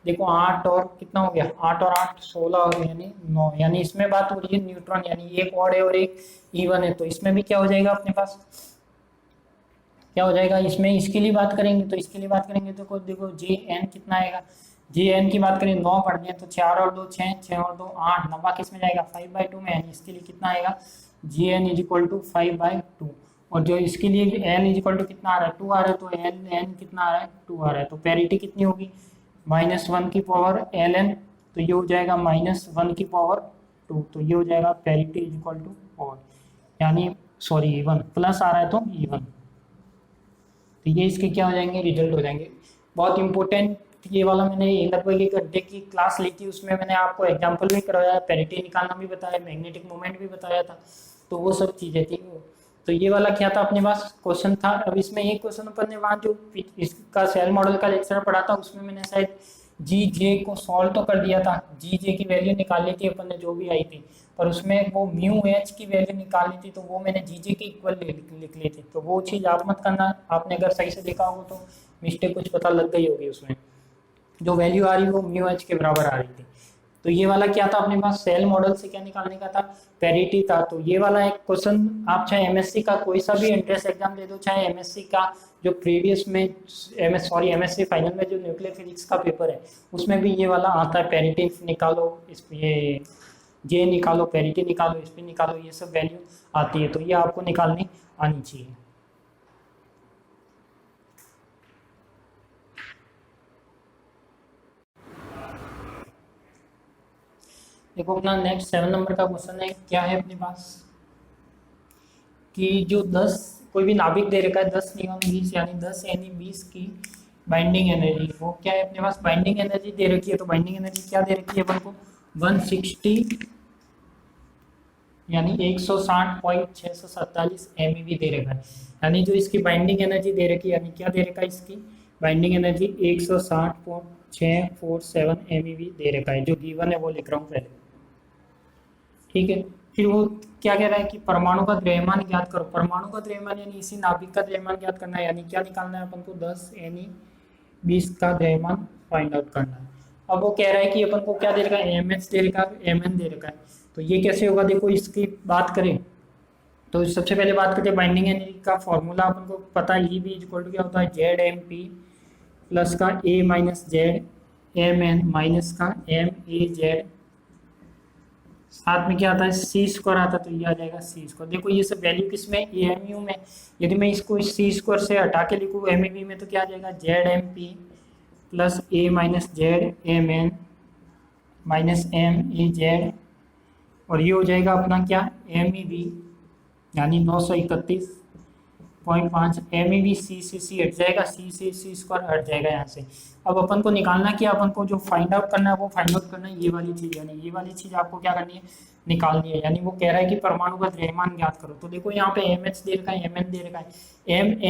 देखो 8 और कितना हो गया, 8 और 8 16 हो गया, यानी 9, यानी इसमें बात हो रही है न्यूट्रॉन, यानी एक ऑड है और एक इवन है, तो इसमें भी क्या हो जाएगा अपने पास, क्या हो जाएगा इसमें, इसके लिए बात करेंगे तो इसके लिए बात करेंगे तो देखो जे एन कितना आएगा, जे एन की बात करें 9 पढ़ दिए तो 4 और 2 6, 6 और 2 8, 9 किस में जाएगा 5/2 में, यानी इसके लिए कितना आएगा J N is equal to 5/2, और जो इसके लिए एन इज इक्वल टू कितना आ रहा है 2 आ रहा है, तो एन एन कितना आ रहा है 2 आ रहा है, तो पैरिटी कितनी होगी -1 की पावर एल एन, तो ये हो जाएगा -1 की पावर 2, तो ये हो जाएगा पैरिटी इज इक्वल टू और, यानी सॉरी इवन प्लस आ रहा है तो इवन, तो ये इसके क्या हो जाएंगे रिजल्ट हो जाएंगे। बहुत इंपॉर्टेंट ये वाला, मैंने लगभग 1 घंटे की क्लास ली थी, उसमें मैंने आपको एग्जांपल भी करवाया, पैरिटी निकालना भी बताया, मैग्नेटिक मोमेंट भी बताया था, तो वो सब चीज़ें थी। तो ये वाला क्या था अपने पास क्वेश्चन था। अब इसमें एक क्वेश्चन अपन ने वहाँ जो इसका सेल मॉडल का लेक्चर पढ़ा था उसमें मैंने शायद जी जे को सॉल्व तो कर दिया था, जी जे की वैल्यू निकाली थी अपन ने जो भी आई थी, पर उसमें वो म्यू एच की वैल्यू निकालनी थी, तो वो मैंने जी जे के इक्वल लिख ली थी, तो वो चीज़ आप मत करना, आपने अगर सही से देखा होगा तो मिस्टेक कुछ पता लग गई होगी उसमें, जो वैल्यू आ रही वो म्यू एच के बराबर आ रही थी। तो ये वाला क्या था अपने पास सेल मॉडल से क्या निकालने का था, पैरिटी था। तो ये वाला एक क्वेश्चन आप चाहे एमएससी का कोई सा भी एंट्रेंस एग्जाम दे दो, चाहे एमएससी का जो प्रीवियस में एमएससी फाइनल में जो न्यूक्लियर फिजिक्स का पेपर है उसमें भी ये वाला आता है, पैरिटी निकालो, इस ये जे निकालो, पैरिटी निकालो, इस पे निकालो, ये सब वैल्यू आती है, तो ये आपको निकालनी आनी चाहिए। देखो अपना नेक्स्ट 7 नंबर का क्वेश्चन है, क्या है अपने पास कि जो 10 कोई भी नाभिक दे रखा है 10 नियॉन 20 यानी 10 यानी 20 की बाइंडिंग एनर्जी, वो क्या है अपने पास बाइंडिंग एनर्जी दे रखी है, तो बाइंडिंग एनर्जी क्या दे रखी है अपन को 160 यानी 160.647 MeV दे रखा है, यानी जो इसकी बाइंडिंग एनर्जी दे रखी है, यानी क्या दे रखा है इसकी बाइंडिंग एनर्जी 160.647 MeV दे रखा है, जो गिवन है वो लिख रहा हूँ पहले, ठीक है। फिर वो क्या कह रहा है कि परमाणु का द्रव्यमान ज्ञात करो, परमाणु का द्रव्यमान यानी इसी नाभिक का द्रव्यमान ज्ञात करना है, यानी क्या निकालना है अपन को 10 यानी 20 का द्रव्यमान फाइंड आउट करना है। अब वो कह रहा है कि अपन को क्या दे रखा है एम एच दे रखा है, एम एन दे रखा है, तो ये कैसे होगा, देखो इसकी बात करें तो सबसे पहले बात करते हैं बाइंडिंग एनर्जी का फॉर्मूला अपन को पता है, ई बी इक्वल टू क्या होता है जेड एम पी प्लस का A minus Z M N minus का एम ए जेड, साथ में क्या आता है सी स्क्वायर आता है, तो ये आ जाएगा सी स्क्वायर। देखो ये सब वैल्यू किस में ए एम यू में, यदि मैं इसको सी स्क्वायर से हटा के लिखूँ एम ए वी में तो क्या आ जाएगा Z M P plus A minus Z M N minus M A Z, और ये हो जाएगा अपना क्या एम ई वी यानी 931.5 MeV, सी से सी हट जाएगा, सी से सी स्क्वायर हट जाएगा यहाँ से। अब अपन को निकालना क्या, अपन को जो फाइंड आउट करना है वो फाइंड आउट करना है ये वाली चीज़, यानी ये वाली चीज़ आपको क्या करनी है निकालनी है, यानी वो कह रहा है कि परमाणु का द्रव्यमान ज्ञात करो। तो देखो यहाँ पे एम एच दे रखा है, एम एन दे रखा है, एम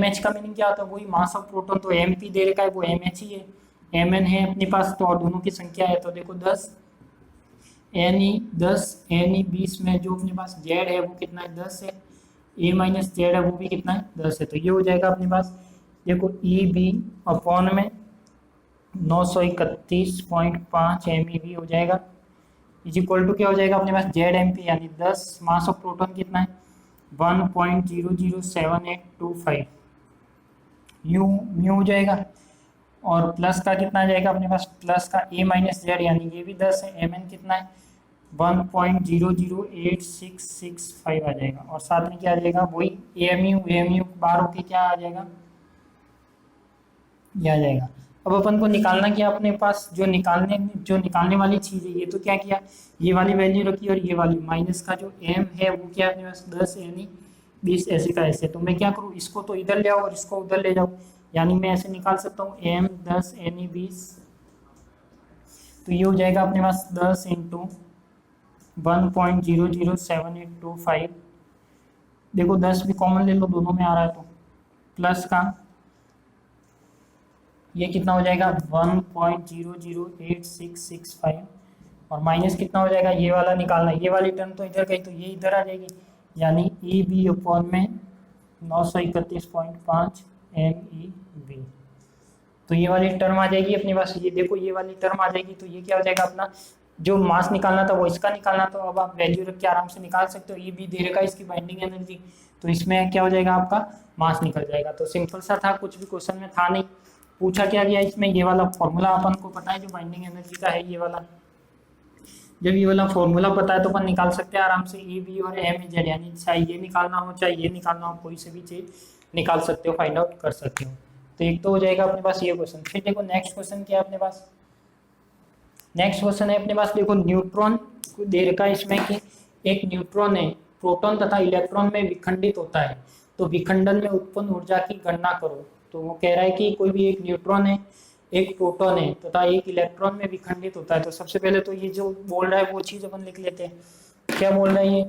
एच का मीनिंग क्या होता है वही मास ऑफ प्रोटॉन, तो एम पी दे रखा है वो एम एच ही है, एम एन है अपने पास तो और दोनों की संख्या है, तो देखो 10 एन ई 20 में जो अपने पास जेड है वो कितना है 10 है, ए माइनस जेड है वो भी कितना है 10 है, तो ये हो जाएगा अपने पास देखो ई बी अपॉन में 931.5 MeV हो जाएगा, इज इक्वल टू क्या हो जाएगा अपने पास जेड एम पी यानी 10 मास ऑफ प्रोटॉन कितना है 1.007825 म्यू हो जाएगा, और प्लस का कितना आ जाएगा अपने पास प्लस का ए माइनस जेड यानी ये भी 10 है, एम एन कितना है 1.008665 आ जाएगा, और साथ में क्या आ जाएगा वही एम यू बार होके क्या आ जाएगा ये आ जाएगा। अब अपन को निकालना क्या अपने पास जो निकालने वाली चीज़ है, ये तो क्या किया ये वाली वैल्यू रखी और ये वाली माइनस का जो एम है वो क्या अपने पास 10 यानी 20 ऐसे का ऐसे, तो मैं क्या करूँ इसको तो इधर ले आओ और इसको उधर ले जाओ, यानी मैं ऐसे निकाल सकता हूँ एम 10 यानी 20, तो ये हो जाएगा अपने पास 10 इंटू 1.007825, देखो 10 भी कॉमन ले लो दोनों में आ रहा है, तो प्लस का ये कितना हो जाएगा 1.008665, और माइनस कितना हो जाएगा ये वाला निकालना, ये वाली टर्म तो इधर गई तो ये इधर आ जाएगी, यानी ई बी अपॉन में 931.5 MeV, तो ये वाली टर्म आ जाएगी अपने पास, ये देखो ये वाली टर्म आ जाएगी। तो ये क्या हो जाएगा अपना, जो मास निकालना था वो इसका निकालना, तो अब आप वैल्यू रख के आराम से निकाल सकते हो। ये भी दे रखा है इसकी बाइंडिंग एनर्जी, तो इसमें क्या हो जाएगा आपका मास निकल जाएगा। तो सिंपल सा था, कुछ भी क्वेश्चन में था नहीं। पूछा क्या गया इसमें, ये वाला फॉर्मूला अपन को पता है जो बाइंडिंग एनर्जी का है, ये वाला, जब ये वाला फॉर्मूला पता है तो अपन निकाल सकते हैं आराम से ए बी और एम जेड, यानी चाहे ये निकालना हो चाहे ये निकालना हो, कोई से भी चीज निकाल सकते हो, फाइंड आउट कर सकते हो। तो एक तो हो जाएगा अपने पास ये क्वेश्चन। फिर देखो नेक्स्ट क्वेश्चन क्या है अपने पास, नेक्स्ट क्वेश्चन है अपने पास, देखो न्यूट्रॉन को दे रखा है इसमें कि एक न्यूट्रॉन है प्रोटॉन तथा इलेक्ट्रॉन में विखंडित होता है, तो विखंडन में उत्पन्न ऊर्जा की गणना करो। तो वो कह रहा है कि कोई भी एक न्यूट्रॉन है, एक प्रोटॉन है तथा एक इलेक्ट्रॉन में विखंडित होता है। तो सबसे पहले तो ये जो बोल रहा है वो चीज अपन लिख लेते हैं। क्या बोल रहा है ये,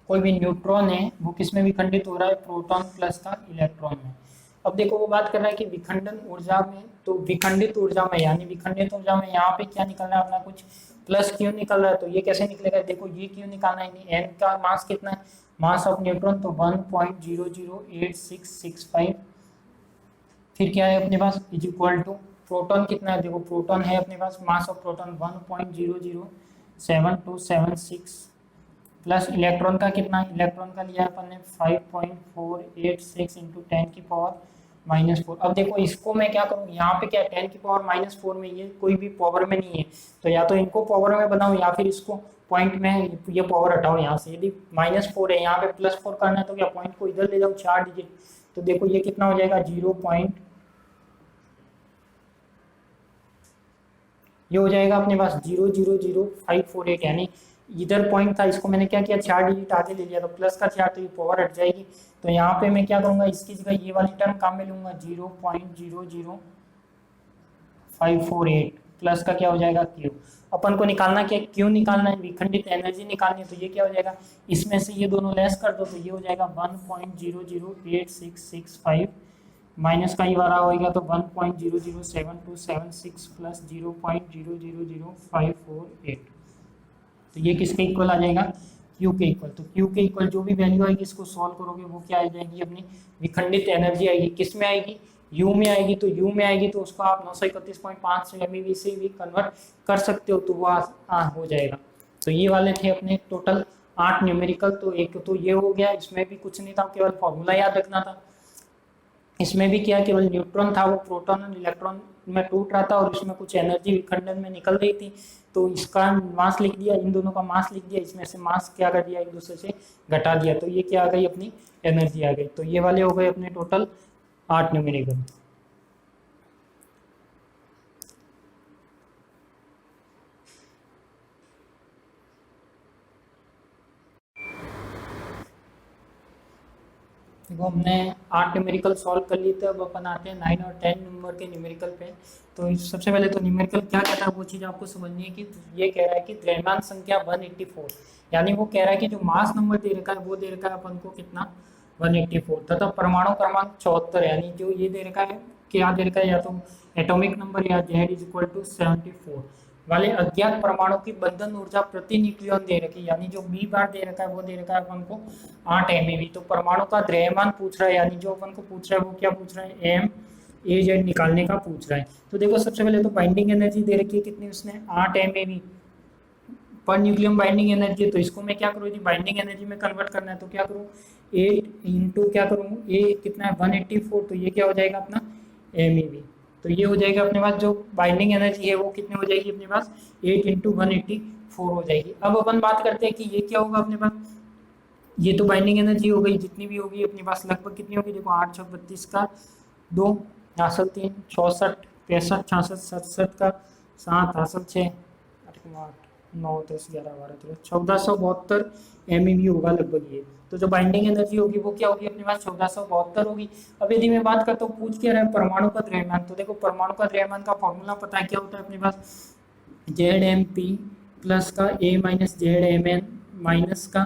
कोई भी न्यूट्रॉन है वो किस में विखंडित हो रहा है, प्रोटॉन प्लस का इलेक्ट्रॉन में। अब देखो वो बात कर रहा है कि विखंडन ऊर्जा में, तो विखंडित ऊर्जा में यानी विखंडित ऊर्जा में यहाँ पे क्या निकलना है अपना, कुछ प्लस क्यू निकल रहा है। तो ये कैसे निकलेगा, देखो ये क्यू निकालना है, एन का मास कितना है, मास ऑफ न्यूट्रॉन तो 1.008665। फिर क्या है अपने पास, इज इक्वल टू प्रोटॉन कितना है, देखो प्रोटॉन है अपने पास, mass of proton 1.007276 plus electron का कितना है, इलेक्ट्रॉन का लिया अपन ने 5.486 इंटू 10⁻⁻⁴। अब देखो इसको मैं क्या करूँ, यहाँ पे क्या 10⁻⁻⁴ में ये कोई भी पावर में नहीं है, तो या तो इनको पावर में बनाओ या फिर इसको पॉइंट में ये पावर हटाओ यहाँ से। यदि -4 है यहाँ पे +4 करना है तो क्या पॉइंट को इधर ले जाओ 4 डिजिट, तो देखो ये कितना हो जाएगा 0. ये हो जाएगा अपने पास 0.00548, यानी इधर पॉइंट था, इसको मैंने क्या किया 4 डिजिट आगे ले लिया, तो प्लस का 4 तो ये पावर हट जाएगी। तो यहाँ पे मैं क्या करूँगा, इसकी जगह ये वाली टर्म काम में लूंगा, 0.00548 प्लस का क्या हो जाएगा क्यू। अपन को निकालना क्या, क्यू निकालना है, विखंडित एनर्जी निकालनी है। तो ये क्या हो जाएगा, इसमें से ये दोनों लेस कर दो, तो ये हो जाएगा 1.00865 माइनस का ही वाला होगा, तो 1.00727 प्लस 0.000548। तो ये किसके इक्वल आ जाएगा, क्यू के इक्वल। तो क्यू के इक्वल जो भी वैल्यू आएगी इसको सॉल्व करोगे वो क्या आ जाएगी, अपनी विखंडित एनर्जी आएगी। किस में आएगी, यू में आएगी। तो यू में आएगी तो उसको आप 931.5 MeV से भी कन्वर्ट कर सकते हो, तो वो हो जाएगा। तो ये वाले थे अपने टोटल 8 न्यूमेरिकल। तो एक तो ये हो गया, इसमें भी कुछ नहीं था, केवल फॉर्मूला याद रखना था। इसमें भी क्या, केवल न्यूट्रॉन था वो प्रोटॉन और इलेक्ट्रॉन में टूट रहा था और इसमें कुछ एनर्जी विखंडन में निकल रही थी, तो इसका मास लिख दिया, इन दोनों का मास लिख दिया, इसमें से मास क्या कर दिया, एक दूसरे से घटा दिया, तो ये क्या आ गई, अपनी एनर्जी आ गई। तो ये वाले हो गए अपने टोटल 8 न्यूमेरिकल। देखो हमने 8 न्यूमेरिकल सॉल्व कर लिए थे, अब अपन आते हैं 9 और 10 नंबर के न्यूमेरिकल पे। तो सबसे पहले तो न्यूमेरिकल क्या कहता है वो चीज़ आपको समझनी है कि ये कह रहा है कि द्रव्यमान संख्या 184, यानी वो कह रहा है कि जो मास नंबर दे रखा है वो दे रखा है अपन को कितना 184, तथा परमाणु क्रमांक 74, यानी जो ये दे रखा है क्या दे रखा है, या तो एटॉमिक नंबर या Z इज इक्वल टू 74 वाले अज्ञात परमाणु की बंधन ऊर्जा प्रति न्यूक्लियन दे रखी, यानी जो बी बार दे रखा है वो दे रखा है अपन को 8 MeV। तो परमाणु का द्रव्यमान पूछ रहा है, यानी जो अपन को पूछ रहा है वो क्या पूछ रहा है, MaZ निकालने का पूछ रहा है। तो देखो सबसे पहले तो बाइंडिंग एनर्जी दे रखी है कितनी उसने, 8 MeV पर न्यूक्लियम बाइंडिंग एनर्जी। तो इसको मैं क्या करूँ, यदि बाइंडिंग एनर्जी में कन्वर्ट करना है तो क्या करूँ, 8 इंटू क्या करूँ, ए कितना है 184, तो ये क्या हो जाएगा अपना MeV। तो ये हो जाएगा अपने पास जो बाइंडिंग एनर्जी है वो कितनी हो जाएगी अपने पास 8 इंटू 184 हो जाएगी। अब अपन बात करते हैं कि ये क्या होगा अपने पास, ये तो बाइंडिंग एनर्जी हो गई, जितनी भी होगी अपने पास लगभग कितनी होगी, देखो 8 6 32 का 2 66 3 64 65 66 67 का 7 67 6 8 9 10 11 12 13 1472 MeV होगा लगभग ये। तो जो बाइंडिंग एनर्जी होगी वो क्या होगी अपने पास 1472 होगी। अब यदि मैं बात करता हूँ पूछ क्या रहा है परमाणु का द्रव्यमान, तो देखो परमाणु का द्रव्यमान का फॉर्मूला पता है क्या होता है अपने पास, ZmP प्लस का A माइनस ZMN माइनस का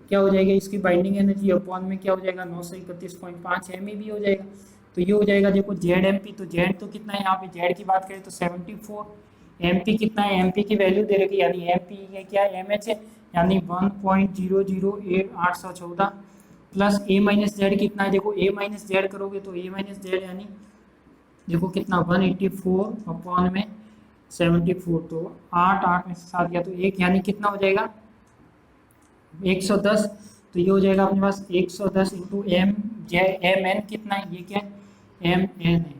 क्या हो जाएगा इसकी बाइंडिंग एनर्जी अपॉन में क्या हो जाएगा 931.5 MeV हो जाएगा। तो ये हो जाएगा देखो ZmP, तो Z तो कितना है यहाँ पे, Z की बात करें तो 74, MP कितना है, MP की वैल्यू दे रखी है, यानी MP है क्या MH है, यानी 1.000814 प्लस A माइनस जेड कितना है, देखो A माइनस जेड करोगे तो A माइनस जेड यानी देखो कितना 184 अपॉन में 74, तो 8 8 में से 7 गया तो 1, यानी कितना हो जाएगा 110। तो ये हो जाएगा अपने पास 110 into M J M N कितना है, ये क्या है एम एन है,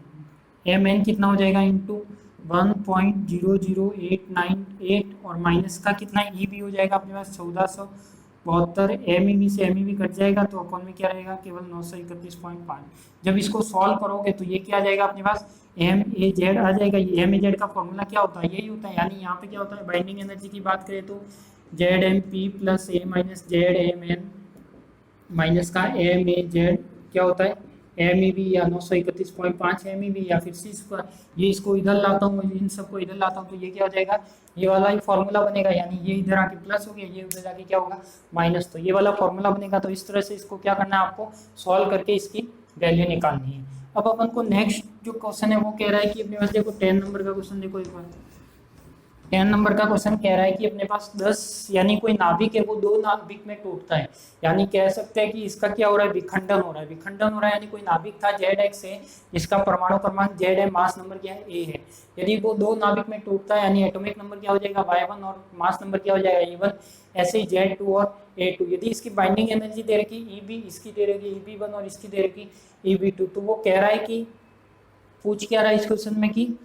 एम एन कितना हो जाएगा इंटू 1.00898 और माइनस का कितना ई भी हो जाएगा अपने पास 1472, एम ई बी से एम ई बी कट जाएगा तो अपन में क्या रहेगा केवल 931.5। जब इसको सॉल्व करोगे तो ये क्या आ जाएगा अपने पास एम ए जेड आ जाएगा। ये एम ए जेड का फॉर्मूला क्या होता है, यही होता है, यानी यहाँ पे क्या होता है बाइंडिंग एनर्जी की बात करें तो Z M P plus A minus Z M N minus का एम ए जेड क्या होता है एम ई बी या 931.5 एम ई बी या फिर सी स्क्वायर। ये इसको इधर लाता हूँ, इन सबको इधर लाता हूँ तो ये क्या हो जाएगा, ये वाला ही फॉर्मूला बनेगा, यानी ये इधर आके प्लस हो गया, ये उधर जाके क्या होगा माइनस, तो ये वाला फॉर्मूला बनेगा। तो इस तरह से इसको क्या करना है आपको सॉल्व करके इसकी वैल्यू निकालनी है। अब अपन को नेक्स्ट जो क्वेश्चन है वो कह रहा है कि अपने पास देखो 10 नंबर का क्वेश्चन देखो एक बार। 10 नंबर का क्वेश्चन कह रहा है कि अपने पास 10 यानी कोई नाभिक है वो 2 नाभिक में टूटता है, यानी कह सकते हैं कि इसका क्या हो रहा है विखंडन हो रहा है। विखंडन हो रहा है यानी कोई नाभिक था जेड एक्स है, इसका परमाणु क्रमांक जेड है, मास नंबर क्या है ए है। यदि वो 2 नाभिक में टूटता है यानी एटॉमिक नंबर क्या हो जाएगा y1 और मास नंबर क्या हो जाएगा e1, ऐसे ही z2 और a2। यदि इसकी बाइंडिंग एनर्जी दे रखी eb, इसकी दे रखी eb1 और इसकी दे रखी eb2, तो वो कह रहा है कि पूछ क्या रहा है इस क्वेश्चन में कि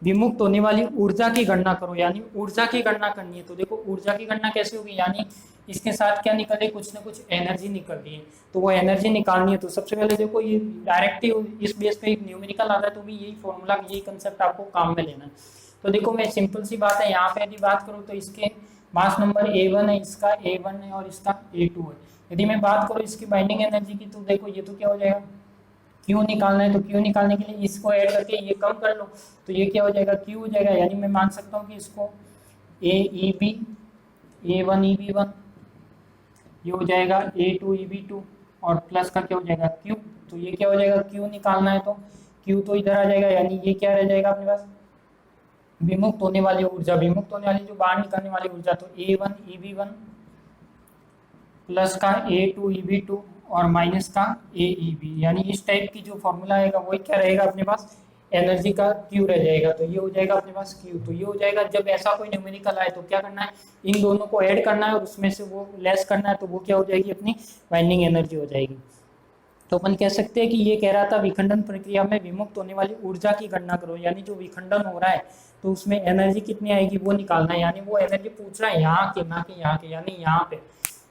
विमुक्त होने वाली ऊर्जा की गणना करो, यानी ऊर्जा की गणना करनी है। तो देखो ऊर्जा की गणना कैसे होगी, यानी इसके साथ क्या निकले कुछ ना कुछ एनर्जी निकल रही है, तो वो एनर्जी निकालनी है। तो सबसे पहले देखो ये डायरेक्ट ही इस बेस पे एक न्यूमेरिकल आ रहा है, तो भी यही फॉर्मूला यही कंसेप्ट आपको काम में लेना है। तो देखो मैं सिंपल सी बात है, यहाँ पे यदि बात करूँ तो इसके मास नंबर A1 है, इसका A1 है और इसका A2 है। यदि मैं बात करूँ इसकी बाइंडिंग एनर्जी की, तो देखो ये तो क्या हो जाएगा क्यू निकालना है, तो क्यू निकालने के लिए इसको ऐड करके ये कम कर लो, तो ये क्या हो जाएगा क्यू हो जाएगा। यानी मैं मान सकता हूँ कि इसको ए ई बी A1 EB1 ये हो जाएगा A2 EB2 और प्लस का क्या हो जाएगा क्यू, तो ये क्या हो जाएगा क्यू निकालना है तो क्यू तो इधर आ जाएगा, यानी ये क्या रह जाएगा अपने पास विमुक्त होने वाली ऊर्जा, विमुक्त होने वाली जो बाहर निकलने वाली ऊर्जा, तो A1 EB1 प्लस का A2 EB2 और माइनस का AEB, यानी इस टाइप की जो फॉर्मूला आएगा वही क्या रहेगा अपने पास एनर्जी का Q रह जाएगा। तो ये हो जाएगा अपने पास Q, तो ये हो जाएगा जब ऐसा कोई न्यूमेरिकल आए तो क्या करना है इन दोनों को ऐड करना है और उसमें से वो लेस करना है, तो वो क्या हो जाएगी अपनी बाइंडिंग एनर्जी हो जाएगी। तो अपन कह सकते हैं कि ये कह रहा था विखंडन प्रक्रिया में विमुक्त होने वाली ऊर्जा की गणना करो, यानी जो विखंडन हो रहा है तो उसमें एनर्जी कितनी आएगी वो निकालना है। यानी वो एनर्जी पूछ रहा है यहाँ के ना कि यहाँ के, यानी यहाँ पे,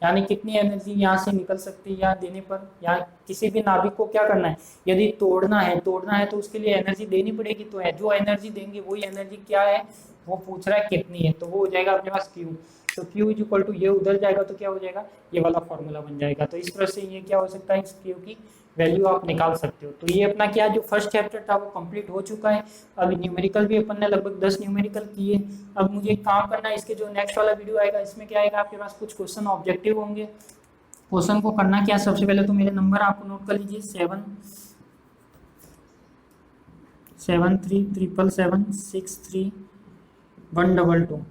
यानी कितनी एनर्जी यहाँ से निकल सकती है यहाँ देने पर, या किसी भी नाभिक को क्या करना है यदि तोड़ना है तो उसके लिए एनर्जी देनी पड़ेगी, तो है जो एनर्जी देंगे वही एनर्जी क्या है वो पूछ रहा है कितनी है, तो वो हो जाएगा अपने पास क्यू। तो क्यू इज इक्वल टू ये उधर जाएगा तो क्या हो जाएगा ये वाला फॉर्मूला बन जाएगा। तो इस तरह से ये क्या हो सकता है इस क्यू की वैल्यू आप निकाल सकते हो। तो ये अपना क्या जो फर्स्ट चैप्टर था वो कंप्लीट हो चुका है। अभी न्यूमेरिकल भी अपन ने लगभग 10 न्यूमेरिकल किए। अब मुझे एक काम करना है, इसके जो नेक्स्ट वाला वीडियो आएगा इसमें क्या आएगा आपके पास कुछ क्वेश्चन ऑब्जेक्टिव होंगे। क्वेश्चन को करना क्या, सबसे पहले तो मेरे नंबर आपको नोट कर लीजिए 7377763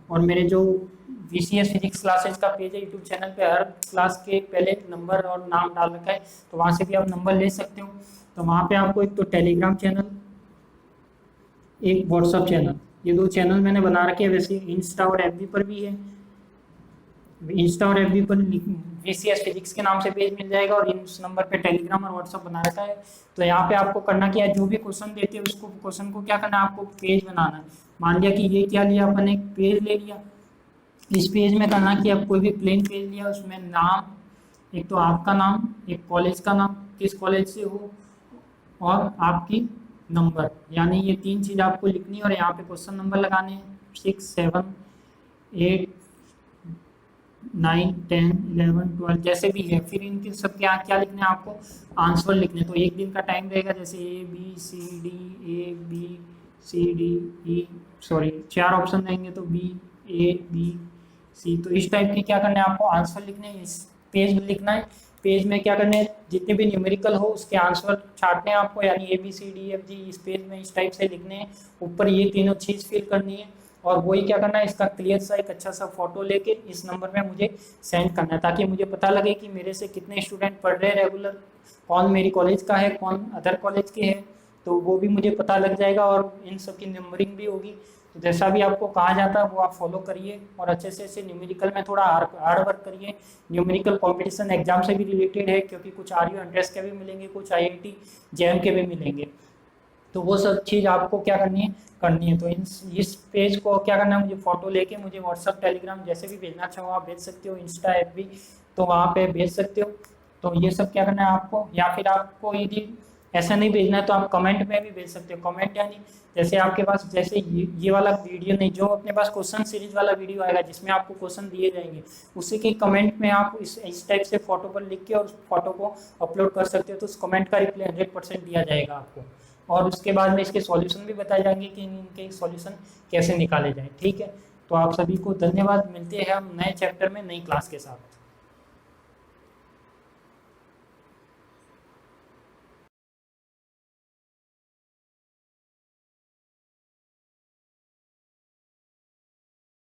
और मेरे जो VCS फिजिक्स क्लासेज का पेज है यूट्यूब चैनल पे हर क्लास के पहले नंबर और नाम डाल रखा है, तो वहाँ से भी आप नंबर ले सकते हो। तो वहाँ पे आपको एक तो टेलीग्राम चैनल एक व्हाट्सअप चैनल, ये 2 चैनल मैंने बना रखे हैं। वैसे इंस्टा और FB पर भी है, इंस्टा और FB पर VCS फिजिक्स के नाम से पेज मिल जाएगा और इस नंबर पे टेलीग्राम और व्हाट्सअप बना रखा है। तो यहाँ पे आपको करना क्या है, जो भी क्वेश्चन देते हैं उसको क्वेश्चन को क्या करना है आपको पेज बनाना है। मान लिया कि ये क्या लिया अपन एक पेज ले लिया, इस पेज में करना कि आप कोई भी प्लेन पेज लिया उसमें नाम, एक तो आपका नाम, एक कॉलेज का नाम किस कॉलेज से हो और आपकी नंबर, यानी ये 3 चीज़ आपको लिखनी है और यहाँ पे क्वेश्चन नंबर लगाने हैं 6 7 8 9 10 11 12 जैसे भी है। फिर इनके सब क्या क्या लिखने हैं आपको आंसर लिखने। तो एक दिन का टाइम रहेगा, जैसे सॉरी 4 ऑप्शन रहेंगे तो BABC, तो इस टाइप के क्या करना है आपको आंसर लिखने हैं, इस पेज में लिखना है। पेज में क्या करना है जितने भी न्यूमेरिकल हो उसके आंसर छाटने हैं आपको, यानी ABCDFG इस पेज में इस टाइप से लिखने हैं। ऊपर ये तीनों चीज़ फिल करनी है और वही क्या करना है इसका क्लियर सा एक अच्छा सा फोटो लेके इस नंबर में मुझे सेंड करना है, ताकि मुझे पता लगे कि मेरे से कितने स्टूडेंट पढ़ रहे हैं रेगुलर, कौन मेरी कॉलेज का है कौन अदर कॉलेज के है। तो वो भी मुझे पता लग जाएगा और इन सब की नंबरिंग भी होगी। तो जैसा भी आपको कहा जाता है वो आप फॉलो करिए और अच्छे से ऐसे न्यूमेरिकल में थोड़ा हार्ड वर्क करिए। न्यूमेरिकल कंपटीशन एग्जाम से भी रिलेटेड है, क्योंकि कुछ आर यू एंट्रेंस के भी मिलेंगे, कुछ IIT JEM के भी मिलेंगे। तो वो सब चीज़ आपको क्या करनी है। तो इस पेज को क्या करना है, मुझे फोटो लेके मुझे व्हाट्सअप टेलीग्राम जैसे भी भेजना चाहो आप भेज सकते हो, इंस्टा ऐप भी तो वहाँ पे भेज सकते हो। तो ये सब क्या करना है आपको, या फिर आपको यदि ऐसा नहीं भेजना है तो आप कमेंट में भी भेज सकते हो। कमेंट यानी जैसे आपके पास जैसे ये वाला वीडियो नहीं, जो अपने पास क्वेश्चन सीरीज वाला वीडियो आएगा जिसमें आपको क्वेश्चन दिए जाएंगे, उसी के कमेंट में आप इस टाइप से फोटो पर लिख के और उस फोटो को अपलोड कर सकते हो। तो उस कमेंट का रिप्लाई 100% दिया जाएगा आपको, और उसके बाद में इसके सॉल्यूशन भी बताए जाएंगे कि इनके सॉल्यूशन कैसे निकाले जाएं। ठीक है, तो आप सभी को धन्यवाद। मिलते हैं हम नए चैप्टर में नई क्लास के साथ।